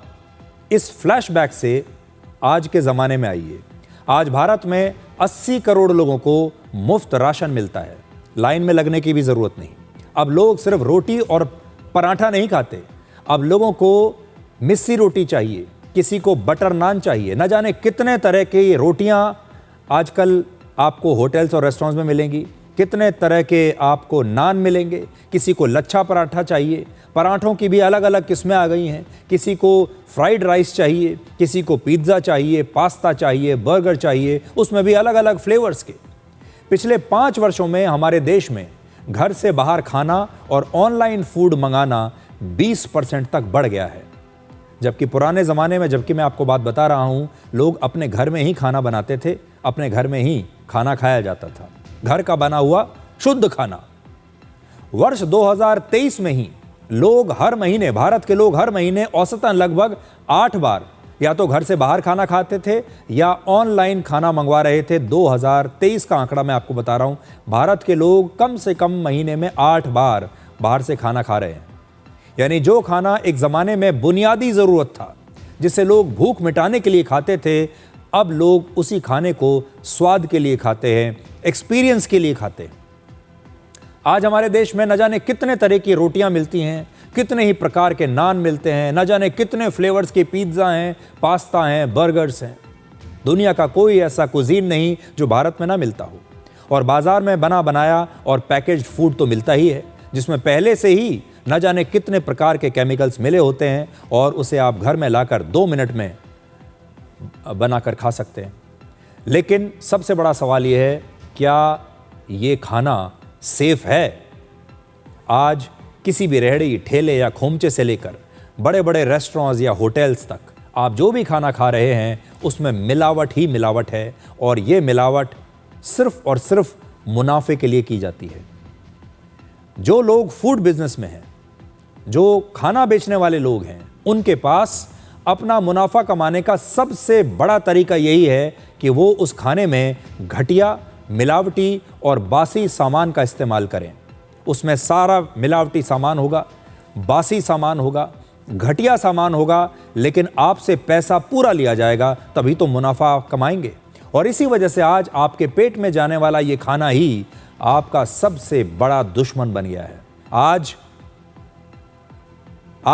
इस फ्लैशबैक से आज के ज़माने में आइए। आज भारत में 80 करोड़ लोगों को मुफ्त राशन मिलता है। लाइन में लगने की भी ज़रूरत नहीं। अब लोग सिर्फ रोटी और पराठा नहीं खाते। अब लोगों को मिस्सी रोटी चाहिए, किसी को बटर नान चाहिए। न जाने कितने तरह की ये रोटियां आजकल आपको होटल्स और रेस्टोरेंट्स में मिलेंगी, कितने तरह के आपको नान मिलेंगे। किसी को लच्छा पराठा चाहिए, पराठों की भी अलग अलग किस्में आ गई हैं। किसी को फ्राइड राइस चाहिए, किसी को पिज़्ज़ा चाहिए, पास्ता चाहिए, बर्गर चाहिए, उसमें भी अलग अलग फ्लेवर्स के। पिछले 5 वर्षों में हमारे देश में घर से बाहर खाना और ऑनलाइन फूड मंगाना 20% तक बढ़ गया है। जबकि पुराने ज़माने में, जबकि मैं आपको बात बता रहा हूँ, लोग अपने घर में ही खाना बनाते थे, अपने घर में ही खाना खाया जाता था, घर का बना हुआ शुद्ध खाना। वर्ष 2023 में ही लोग हर महीने, भारत के लोग हर महीने औसतन लगभग 8 बार या तो घर से बाहर खाना खाते थे या ऑनलाइन खाना मंगवा रहे थे। 2023 का आंकड़ा मैं आपको बता रहा हूँ। भारत के लोग कम से कम महीने में 8 बार बाहर से खाना खा रहे हैं। यानी जो खाना एक ज़माने में बुनियादी ज़रूरत था, जिसे लोग भूख मिटाने के लिए खाते थे, अब लोग उसी खाने को स्वाद के लिए खाते हैं, एक्सपीरियंस के लिए खाते हैं। आज हमारे देश में न जाने कितने तरह की रोटियां मिलती हैं, कितने ही प्रकार के नान मिलते हैं, न जाने कितने फ्लेवर्स के पिज़्ज़ा हैं, पास्ता हैं, बर्गर्स हैं। दुनिया का कोई ऐसा कुजीन नहीं जो भारत में ना मिलता हो। और बाज़ार में बना बनाया और पैकेज्ड फूड तो मिलता ही है, जिसमें पहले से ही न जाने कितने प्रकार के केमिकल्स मिले होते हैं और उसे आप घर में लाकर 2 मिनट में बनाकर खा सकते हैं। लेकिन सबसे बड़ा सवाल यह है, क्या ये खाना सेफ है? आज किसी भी रेहड़ी, ठेले या खोमचे से लेकर बड़े बड़े रेस्टोरेंट्स या होटल्स तक आप जो भी खाना खा रहे हैं उसमें मिलावट ही मिलावट है, और ये मिलावट सिर्फ और सिर्फ मुनाफे के लिए की जाती है। जो लोग फूड बिजनेस में हैं, जो खाना बेचने वाले लोग हैं, उनके पास अपना मुनाफा कमाने का सबसे बड़ा तरीका यही है कि वो उस खाने में घटिया, मिलावटी और बासी सामान का इस्तेमाल करें। उसमें सारा मिलावटी सामान होगा, बासी सामान होगा, घटिया सामान होगा, लेकिन आपसे पैसा पूरा लिया जाएगा, तभी तो मुनाफा कमाएंगे। और इसी वजह से आज आपके पेट में जाने वाला ये खाना ही आपका सबसे बड़ा दुश्मन बन गया है। आज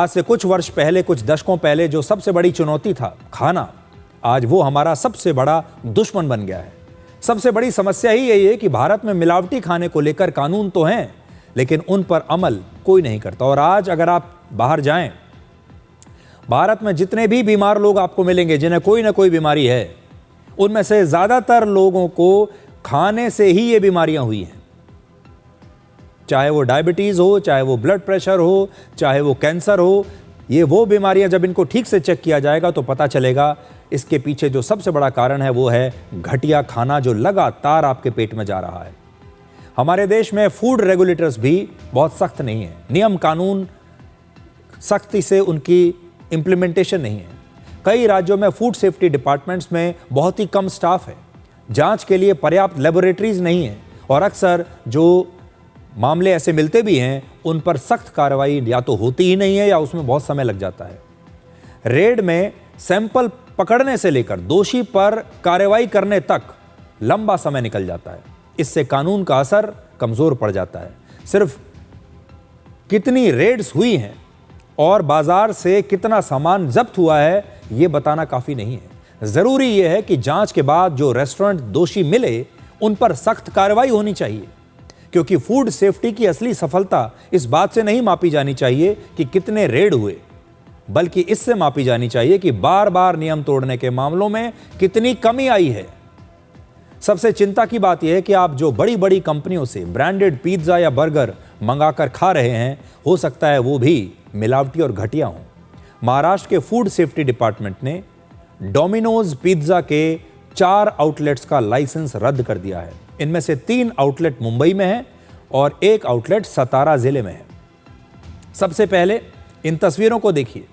से कुछ वर्ष पहले, कुछ दशकों पहले जो सबसे बड़ी चुनौती था खाना, आज वो हमारा सबसे बड़ा दुश्मन बन गया है। सबसे बड़ी समस्या ही यही है कि भारत में मिलावटी खाने को लेकर कानून तो हैं, लेकिन उन पर अमल कोई नहीं करता। और आज अगर आप बाहर जाएं, भारत में जितने भी बीमार लोग आपको मिलेंगे जिन्हें कोई ना कोई बीमारी है, उनमें से ज्यादातर लोगों को खाने से ही ये बीमारियां हुई हैं। चाहे वो डायबिटीज हो, चाहे वो ब्लड प्रेशर हो, चाहे वो कैंसर हो, ये वो बीमारियां जब इनको ठीक से चेक किया जाएगा तो पता चलेगा इसके पीछे जो सबसे बड़ा कारण है वो है घटिया खाना जो लगातार आपके पेट में जा रहा है। हमारे देश में फूड रेगुलेटर्स भी बहुत सख्त नहीं है, नियम कानून सख्ती से उनकी इम्प्लीमेंटेशन नहीं है। कई राज्यों में फूड सेफ्टी डिपार्टमेंट्स में बहुत ही कम स्टाफ है, जांच के लिए पर्याप्त लेबोरेटरीज नहीं है, और अक्सर जो मामले ऐसे मिलते भी हैं उन पर सख्त कार्रवाई या तो होती ही नहीं है या उसमें बहुत समय लग जाता है। रेड में सैंपल पकड़ने से लेकर दोषी पर कार्रवाई करने तक लंबा समय निकल जाता है। इससे कानून का असर कमजोर पड़ जाता है। सिर्फ कितनी रेड्स हुई हैं और बाजार से कितना सामान जब्त हुआ है ये बताना काफी नहीं है। जरूरी यह है कि जांच के बाद जो रेस्टोरेंट दोषी मिले उन पर सख्त कार्रवाई होनी चाहिए, क्योंकि फूड सेफ्टी की असली सफलता इस बात से नहीं मापी जानी चाहिए कि कितने रेड हुए, बल्कि इससे मापी जानी चाहिए कि बार बार नियम तोड़ने के मामलों में कितनी कमी आई है। सबसे चिंता की बात यह है कि आप जो बड़ी बड़ी कंपनियों से ब्रांडेड पिज्जा या बर्गर मंगाकर खा रहे हैं, हो सकता है वो भी मिलावटी और घटिया हों। महाराष्ट्र के फूड सेफ्टी डिपार्टमेंट ने डोमिनोज पिज्जा के 4 आउटलेट्स का लाइसेंस रद्द कर दिया है। इनमें से 3 आउटलेट मुंबई में है और 1 आउटलेट सतारा जिले में है। सबसे पहले इन तस्वीरों को देखिए।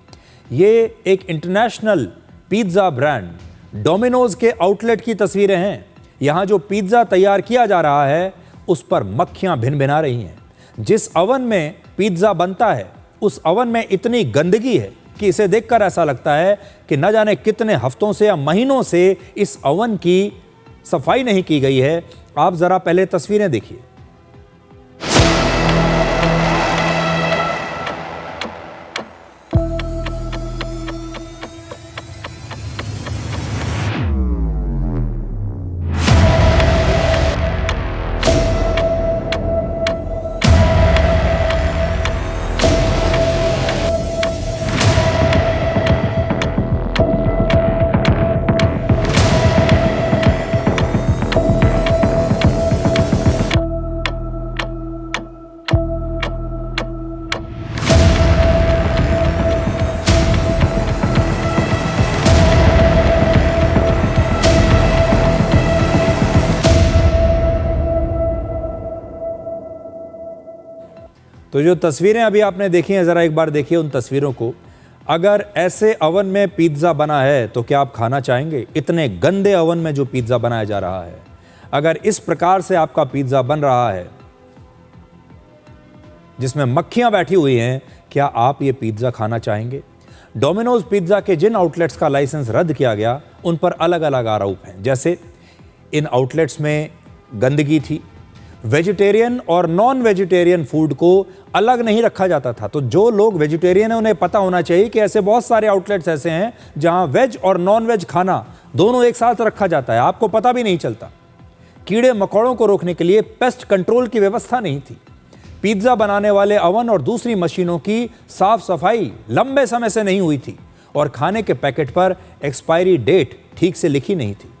ये एक इंटरनेशनल पिज्जा ब्रांड डोमिनोज के आउटलेट की तस्वीरें हैं। यहां जो पिज्जा तैयार किया जा रहा है उस पर मक्खियां भिनभिना रही हैं। जिस अवन में पिज्जा बनता है उस अवन में इतनी गंदगी है कि इसे देखकर ऐसा लगता है कि न जाने कितने हफ्तों से या महीनों से इस अवन की सफाई नहीं की गई है। आप जरा पहले तस्वीरें देखिए। तो जो तस्वीरें अभी आपने देखी हैं, ज़रा एक बार देखिए उन तस्वीरों को। अगर ऐसे अवन में पिज्ज़ा बना है तो क्या आप खाना चाहेंगे? इतने गंदे अवन में जो पिज्ज़ा बनाया जा रहा है, अगर इस प्रकार से आपका पिज्ज़ा बन रहा है जिसमें मक्खियां बैठी हुई हैं, क्या आप ये पिज्ज़ा खाना चाहेंगे? डोमिनोज पिज्ज़ा के जिन आउटलेट्स का लाइसेंस रद्द किया गया उन पर अलग अलग आरोप हैं। जैसे इन आउटलेट्स में गंदगी थी, वेजिटेरियन और नॉन वेजिटेरियन फूड को अलग नहीं रखा जाता था। तो जो लोग वेजिटेरियन हैं उन्हें पता होना चाहिए कि ऐसे बहुत सारे आउटलेट्स ऐसे हैं जहां वेज और नॉन वेज खाना दोनों एक साथ रखा जाता है, आपको पता भी नहीं चलता। कीड़े मकोड़ों को रोकने के लिए पेस्ट कंट्रोल की व्यवस्था नहीं थी। पिज्जा बनाने वाले अवन और दूसरी मशीनों की साफ सफाई लंबे समय से नहीं हुई थी और खाने के पैकेट पर एक्सपायरी डेट ठीक से लिखी नहीं थी।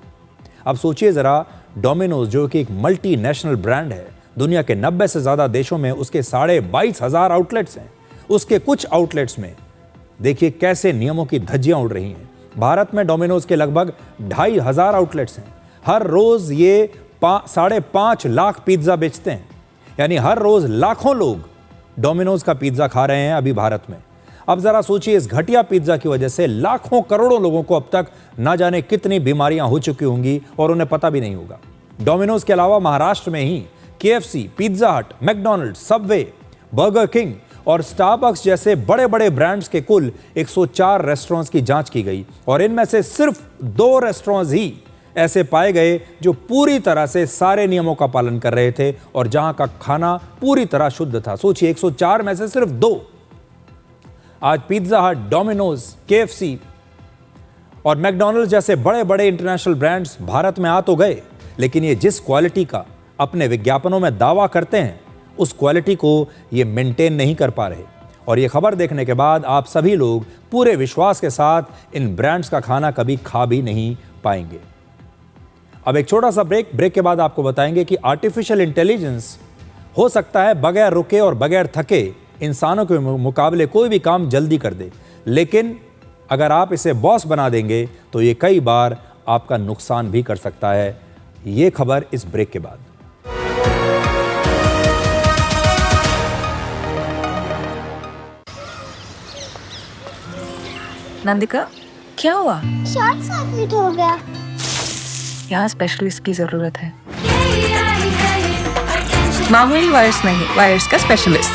अब सोचिए जरा, डोमिनोज जो कि एक मल्टीनेशनल ब्रांड है, दुनिया के 90 से ज़्यादा देशों में उसके 22,500 आउटलेट्स हैं। उसके कुछ आउटलेट्स में देखिए कैसे नियमों की धज्जियां उड़ रही हैं। भारत में डोमिनोज के लगभग 2,500 आउटलेट्स हैं। हर रोज़ ये 5.5 लाख पिज्ज़ा बेचते हैं, यानी हर रोज़ लाखों लोग डोमिनोज का पिज्ज़ा खा रहे हैं अभी भारत में। अब ज़रा सोचिए, इस घटिया पिज्ज़ा की वजह से लाखों करोड़ों लोगों को अब तक ना जाने कितनी बीमारियां हो चुकी होंगी और उन्हें पता भी नहीं होगा। डोमिनोज के अलावा महाराष्ट्र में ही KFC, पिज्ज़ा हट, मैकडॉनल्ड्स, सबवे, बर्गर किंग और स्टारबक्स जैसे बड़े बड़े ब्रांड्स के कुल 104 रेस्टोरेंट्स की जांच की गई और इनमें से सिर्फ 2 रेस्टोरेंट्स ही ऐसे पाए गए जो पूरी तरह से सारे नियमों का पालन कर रहे थे और जहां का खाना पूरी तरह शुद्ध था। सोचिए, 104 में से सिर्फ 2। आज पिज्जा हट, डोमिनोज, KFC और मैकडॉनल्ड्स जैसे बड़े बड़े इंटरनेशनल ब्रांड्स भारत में आ तो गए, लेकिन ये जिस क्वालिटी का अपने विज्ञापनों में दावा करते हैं उस क्वालिटी को ये मेंटेन नहीं कर पा रहे। और ये खबर देखने के बाद आप सभी लोग पूरे विश्वास के साथ इन ब्रांड्स का खाना कभी खा भी नहीं पाएंगे। अब एक छोटा सा ब्रेक के बाद आपको बताएंगे कि आर्टिफिशियल इंटेलिजेंस हो सकता है बगैर रुके और बगैर थके इंसानों के मुकाबले कोई भी काम जल्दी कर दे, लेकिन अगर आप इसे बॉस बना देंगे तो ये कई बार आपका नुकसान भी कर सकता है। ये खबर इस ब्रेक के बाद। नंदिका, क्या हुआ? शॉर्ट सर्किट हो गया। यहाँ स्पेशलिस्ट की जरूरत है। मामूली वायर्स नहीं, वायर्स का specialist.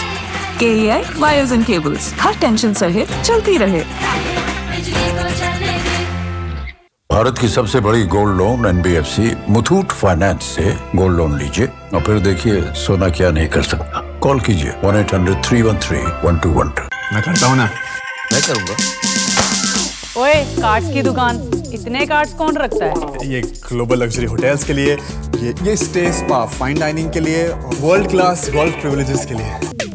KEI wires and cables, her tension सहित चलती रहे। भारत की सबसे बड़ी gold loan NBFC Muthoot finance से गोल्ड लोन लीजिए और फिर देखिए सोना क्या नहीं कर सकता। कॉल कीजिए 1-800-313-1212। मैं करता हूँ ना। मैं करूँगा। ओए, कार्ड्स की दुकान, इतने कार्ड्स कौन रखता है? ये ग्लोबल लग्जरी होटल्स के लिए, ये स्टे स्पा, फाइन डाइनिंग के लिए, वर्ल्ड क्लास गोल्फ प्रिविलेजेस के लिए।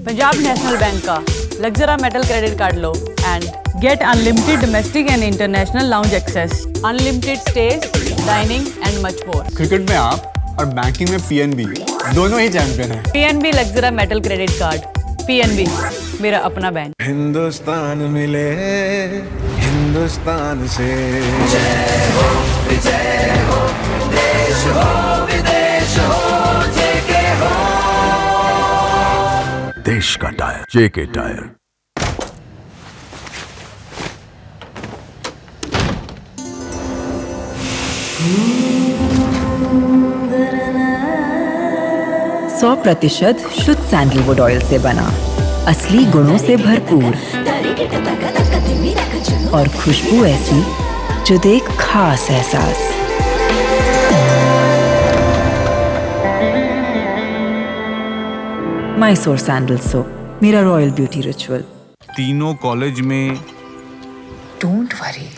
पंजाब नेशनल बैंक का लग्जरा मेटल क्रेडिट कार्ड लो and get unlimited domestic and international lounge access, unlimited stays, dining and much more. Cricket में आप और बैंकिंग में PNB दोनों ही चैंपियन हैं। PNB luxura metal credit card, PNB मेरा अपना बैंक। हिंदुस्तान मिले हिंदुस्तान से। जय हो देश हो विदेश हो जेके हो। देश का टायर JK टायर। सौ प्रतिशत शुद्ध सैंडलवुड ऑयल से बना, असली गुणों से भरपूर और खुशबू ऐसी जो दे एक खास एहसास। मैसूर सैंडल सोप, मेरा रॉयल ब्यूटी रिचुअल। तीनों कॉलेज में। डोंट वरी,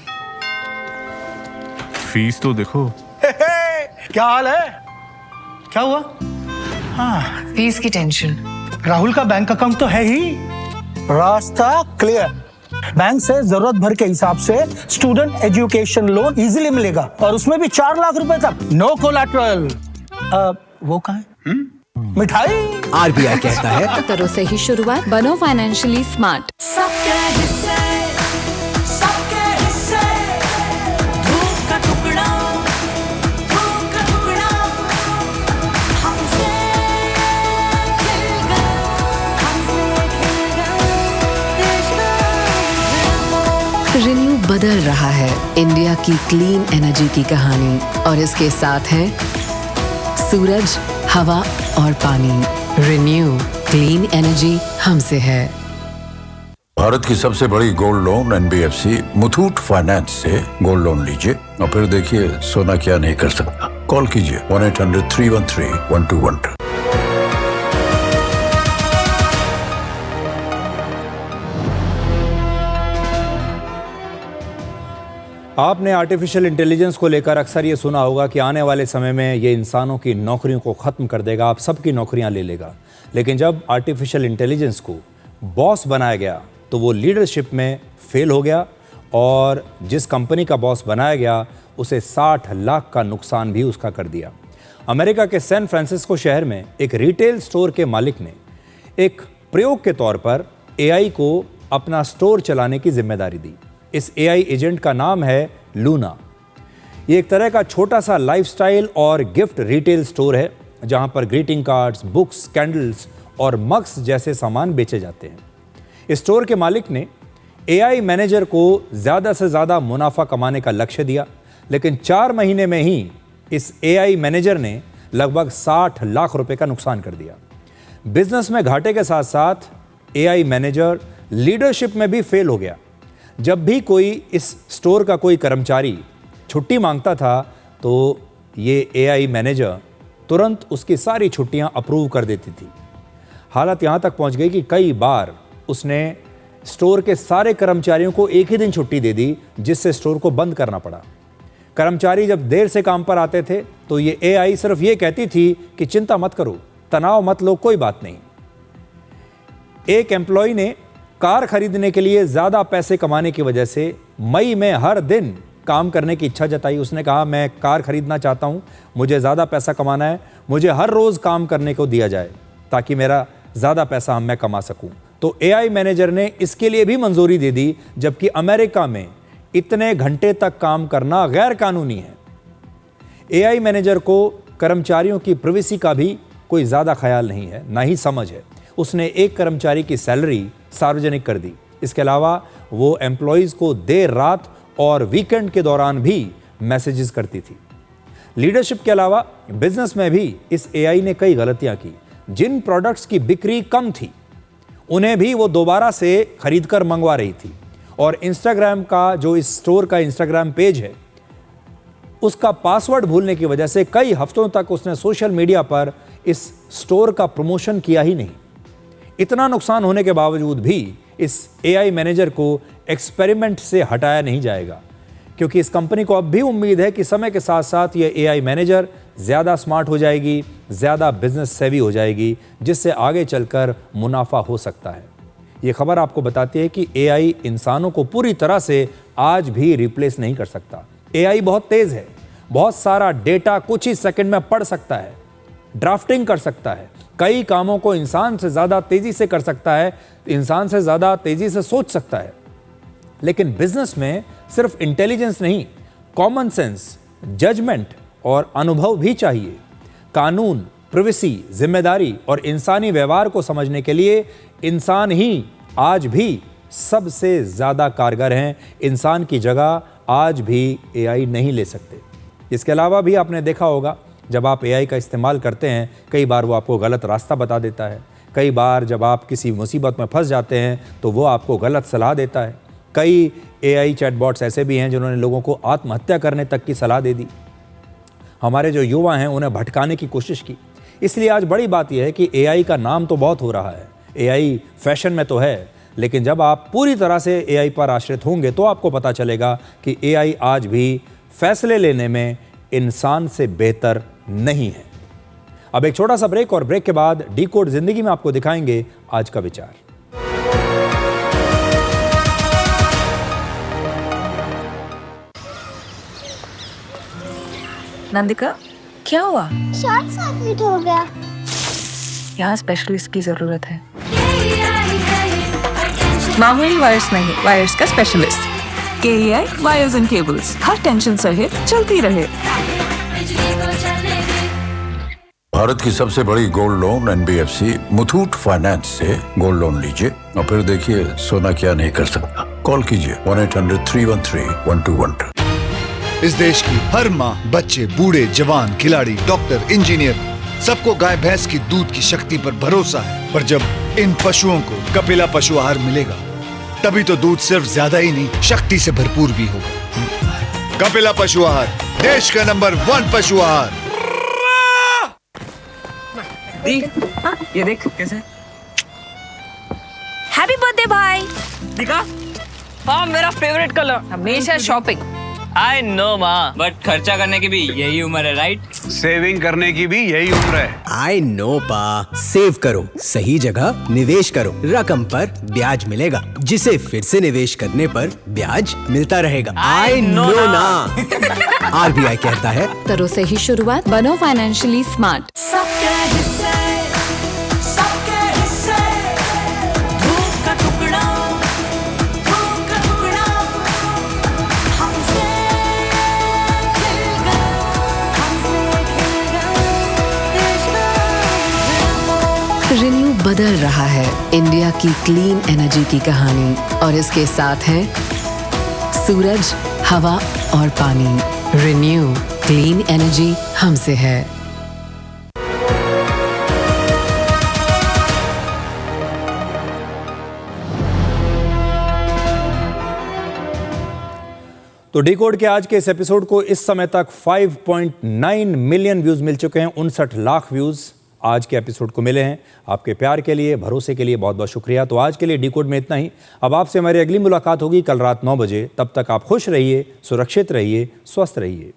फीस तो देखो। क्या हाल है? क्या हुआ? हाँ, फीस की टेंशन। राहुल का बैंक अकाउंट तो है ही, रास्ता क्लियर। बैंक से जरूरत भर के हिसाब से स्टूडेंट एजुकेशन लोन इजीली मिलेगा और उसमें भी 4 लाख रुपए तक, नो कोलैटरल। वो कहाँ है? मिठाई। RBI कहता है करो से ही शुरुआत, बनो फाइनेंशियली स्मार्ट। सबके हिस्से, सबके हिस्से, धूप का टुकड़ा, धूप का टुकड़ा, हमसे खिल गया देश का। रिन्यू बदल रहा है इंडिया की क्लीन एनर्जी की कहानी और इसके साथ है सूरज, हवा और पानी। रिन्यू क्लीन एनर्जी हमसे है। भारत की सबसे बड़ी gold loan NBFC Muthoot finance से गोल्ड लोन लीजिए और फिर देखिए सोना क्या नहीं कर सकता। कॉल कीजिए 1-800-313-1212। आपने आर्टिफिशियल इंटेलिजेंस को लेकर अक्सर ये सुना होगा कि आने वाले समय में ये इंसानों की नौकरियों को ख़त्म कर देगा, आप सबकी नौकरियां ले लेगा। लेकिन जब आर्टिफिशियल इंटेलिजेंस को बॉस बनाया गया तो वो लीडरशिप में फेल हो गया और जिस कंपनी का बॉस बनाया गया उसे 60 लाख का नुकसान भी उसका कर दिया। अमेरिका के सैन फ्रांसिस्को शहर में एक रिटेल स्टोर के मालिक ने एक प्रयोग के तौर पर एआई को अपना स्टोर चलाने की जिम्मेदारी दी। इस एआई एजेंट का नाम है लूना। ये एक तरह का छोटा सा लाइफस्टाइल और गिफ्ट रिटेल स्टोर है जहां पर ग्रीटिंग कार्ड्स, बुक्स, कैंडल्स और मग्स जैसे सामान बेचे जाते हैं। इस स्टोर के मालिक ने एआई मैनेजर को ज़्यादा से ज़्यादा मुनाफा कमाने का लक्ष्य दिया, लेकिन 4 महीने में ही इस एआई मैनेजर ने लगभग 60 लाख रुपए का नुकसान कर दिया। बिजनेस में घाटे के साथ साथ एआई मैनेजर लीडरशिप में भी फेल हो गया। जब भी कोई इस स्टोर का कोई कर्मचारी छुट्टी मांगता था तो ये एआई मैनेजर तुरंत उसकी सारी छुट्टियां अप्रूव कर देती थी। हालत यहां तक पहुंच गई कि कई बार उसने स्टोर के सारे कर्मचारियों को एक ही दिन छुट्टी दे दी, जिससे स्टोर को बंद करना पड़ा। कर्मचारी जब देर से काम पर आते थे तो ये एआई सिर्फ ये कहती थी कि चिंता मत करो, तनाव मत लो, कोई बात नहीं। एक एम्प्लॉय ने कार खरीदने के लिए ज़्यादा पैसे कमाने की वजह से मई में हर दिन काम करने की इच्छा जताई। उसने कहा मैं कार खरीदना चाहता हूँ, मुझे ज़्यादा पैसा कमाना है, मुझे हर रोज़ काम करने को दिया जाए ताकि मेरा ज़्यादा पैसा मैं कमा सकूँ। तो एआई मैनेजर ने इसके लिए भी मंजूरी दे दी, जबकि अमेरिका में इतने घंटे तक काम करना गैर कानूनी है। एआई मैनेजर को कर्मचारियों की प्राइवेसी का भी कोई ज़्यादा ख्याल नहीं है, ना ही समझ है। उसने एक कर्मचारी की सैलरी सार्वजनिक कर दी। इसके अलावा वो एम्प्लॉयज़ को देर रात और वीकेंड के दौरान भी मैसेजेस करती थी। लीडरशिप के अलावा बिजनेस में भी इस एआई ने कई गलतियां की। जिन प्रोडक्ट्स की बिक्री कम थी उन्हें भी वो दोबारा से खरीदकर मंगवा रही थी। और इंस्टाग्राम का जो इस स्टोर का इंस्टाग्राम पेज है, उसका पासवर्ड भूलने की वजह से कई हफ्तों तक उसने सोशल मीडिया पर इस स्टोर का प्रमोशन किया ही नहीं। इतना नुकसान होने के बावजूद भी इस एआई मैनेजर को एक्सपेरिमेंट से हटाया नहीं जाएगा, क्योंकि इस कंपनी को अब भी उम्मीद है कि समय के साथ साथ ये एआई मैनेजर ज़्यादा स्मार्ट हो जाएगी, ज़्यादा बिजनेस सेवी हो जाएगी, जिससे आगे चलकर मुनाफा हो सकता है। ये खबर आपको बताती है कि एआई इंसानों को पूरी तरह से आज भी रिप्लेस नहीं कर सकता। एआई बहुत तेज़ है, बहुत सारा डेटा कुछ ही सेकंड में पढ़ सकता है, ड्राफ्टिंग कर सकता है, कई कामों को इंसान से ज़्यादा तेज़ी से कर सकता है, इंसान से ज़्यादा तेज़ी से सोच सकता है। लेकिन बिजनेस में सिर्फ इंटेलिजेंस नहीं, कॉमन सेंस, जजमेंट और अनुभव भी चाहिए। कानून, प्राइवेसी, जिम्मेदारी और इंसानी व्यवहार को समझने के लिए इंसान ही आज भी सबसे ज़्यादा कारगर हैं। इंसान की जगह आज भी एआई नहीं ले सकते। इसके अलावा भी आपने देखा होगा, जब आप एआई का इस्तेमाल करते हैं कई बार वो आपको गलत रास्ता बता देता है। कई बार जब आप किसी मुसीबत में फंस जाते हैं तो वो आपको गलत सलाह देता है। कई एआई चैटबॉट्स ऐसे भी हैं जिन्होंने लोगों को आत्महत्या करने तक की सलाह दे दी। हमारे जो युवा हैं उन्हें भटकाने की कोशिश की। इसलिए आज बड़ी बात यह है कि एआई का नाम तो बहुत हो रहा है, एआई फैशन में तो है, लेकिन जब आप पूरी तरह से एआई पर आश्रित होंगे तो आपको पता चलेगा कि एआई आज भी फैसले लेने में इंसान से बेहतर नहीं है। अब एक छोटा सा ब्रेक, और ब्रेक के बाद डिकोड जिंदगी में आपको दिखाएंगे आज का विचार। नंदिका, क्या हुआ? शॉर्ट सर्किट हो गया। यहाँ स्पेशलिस्ट की जरूरत है। मामूली वायर्स नहीं, वायर्स का specialist. KEI wires and cables, her tension सहे चलती रहे। भारत की सबसे बड़ी gold loan NBFC Muthoot finance से गोल्ड लोन लीजिए और फिर देखिए सोना क्या नहीं कर सकता। कॉल कीजिए 1-800-313-1212। इस देश की हर माँ, बच्चे, बूढ़े, जवान, खिलाड़ी, डॉक्टर, इंजीनियर, सबको गाय भैंस की दूध की शक्ति पर भरोसा है। पर जब इन पशुओं को कपिला पशु आहार मिलेगा, तभी तो दूध सिर्फ ज्यादा ही नहीं, शक्ति से भरपूर भी होगा। कपिला पशु आहार, देश का नंबर 1 पशु आहार। ये देख कैसे। हैप्पी बर्थडे भाई। दिखा? हाँ, मेरा फेवरेट कलर। हमेशा शॉपिंग। आई नो माँ, बट खर्चा करने की भी यही उम्र है, राइट? सेविंग करने की भी यही उम्र है। आई नो पा, सेव करो, सही जगह निवेश करो, रकम पर ब्याज मिलेगा, जिसे फिर से निवेश करने पर ब्याज मिलता रहेगा। आई नो ना। आरबीआई कहता है, करो सही शुरुआत, बनो फाइनेंशियली स्मार्ट। रिन्यू बदल रहा है इंडिया की क्लीन एनर्जी की कहानी, और इसके साथ है सूरज, हवा और पानी। रिन्यू क्लीन एनर्जी हमसे है। तो डिकोड के आज के इस एपिसोड को इस समय तक 5.9 मिलियन व्यूज मिल चुके हैं। 59 लाख व्यूज आज के एपिसोड को मिले हैं। आपके प्यार के लिए, भरोसे के लिए बहुत बहुत शुक्रिया। तो आज के लिए डिकोड में इतना ही। अब आपसे हमारी अगली मुलाकात होगी कल रात 9 बजे। तब तक आप खुश रहिए, सुरक्षित रहिए, स्वस्थ रहिए,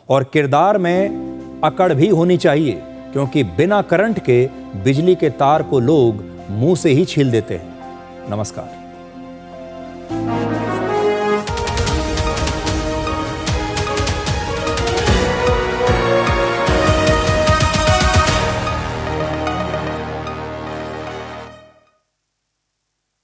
और किरदार में अकड़ भी होनी चाहिए, क्योंकि बिना करंट के बिजली के तार को लोग मुंह से ही छील देते हैं। नमस्कार।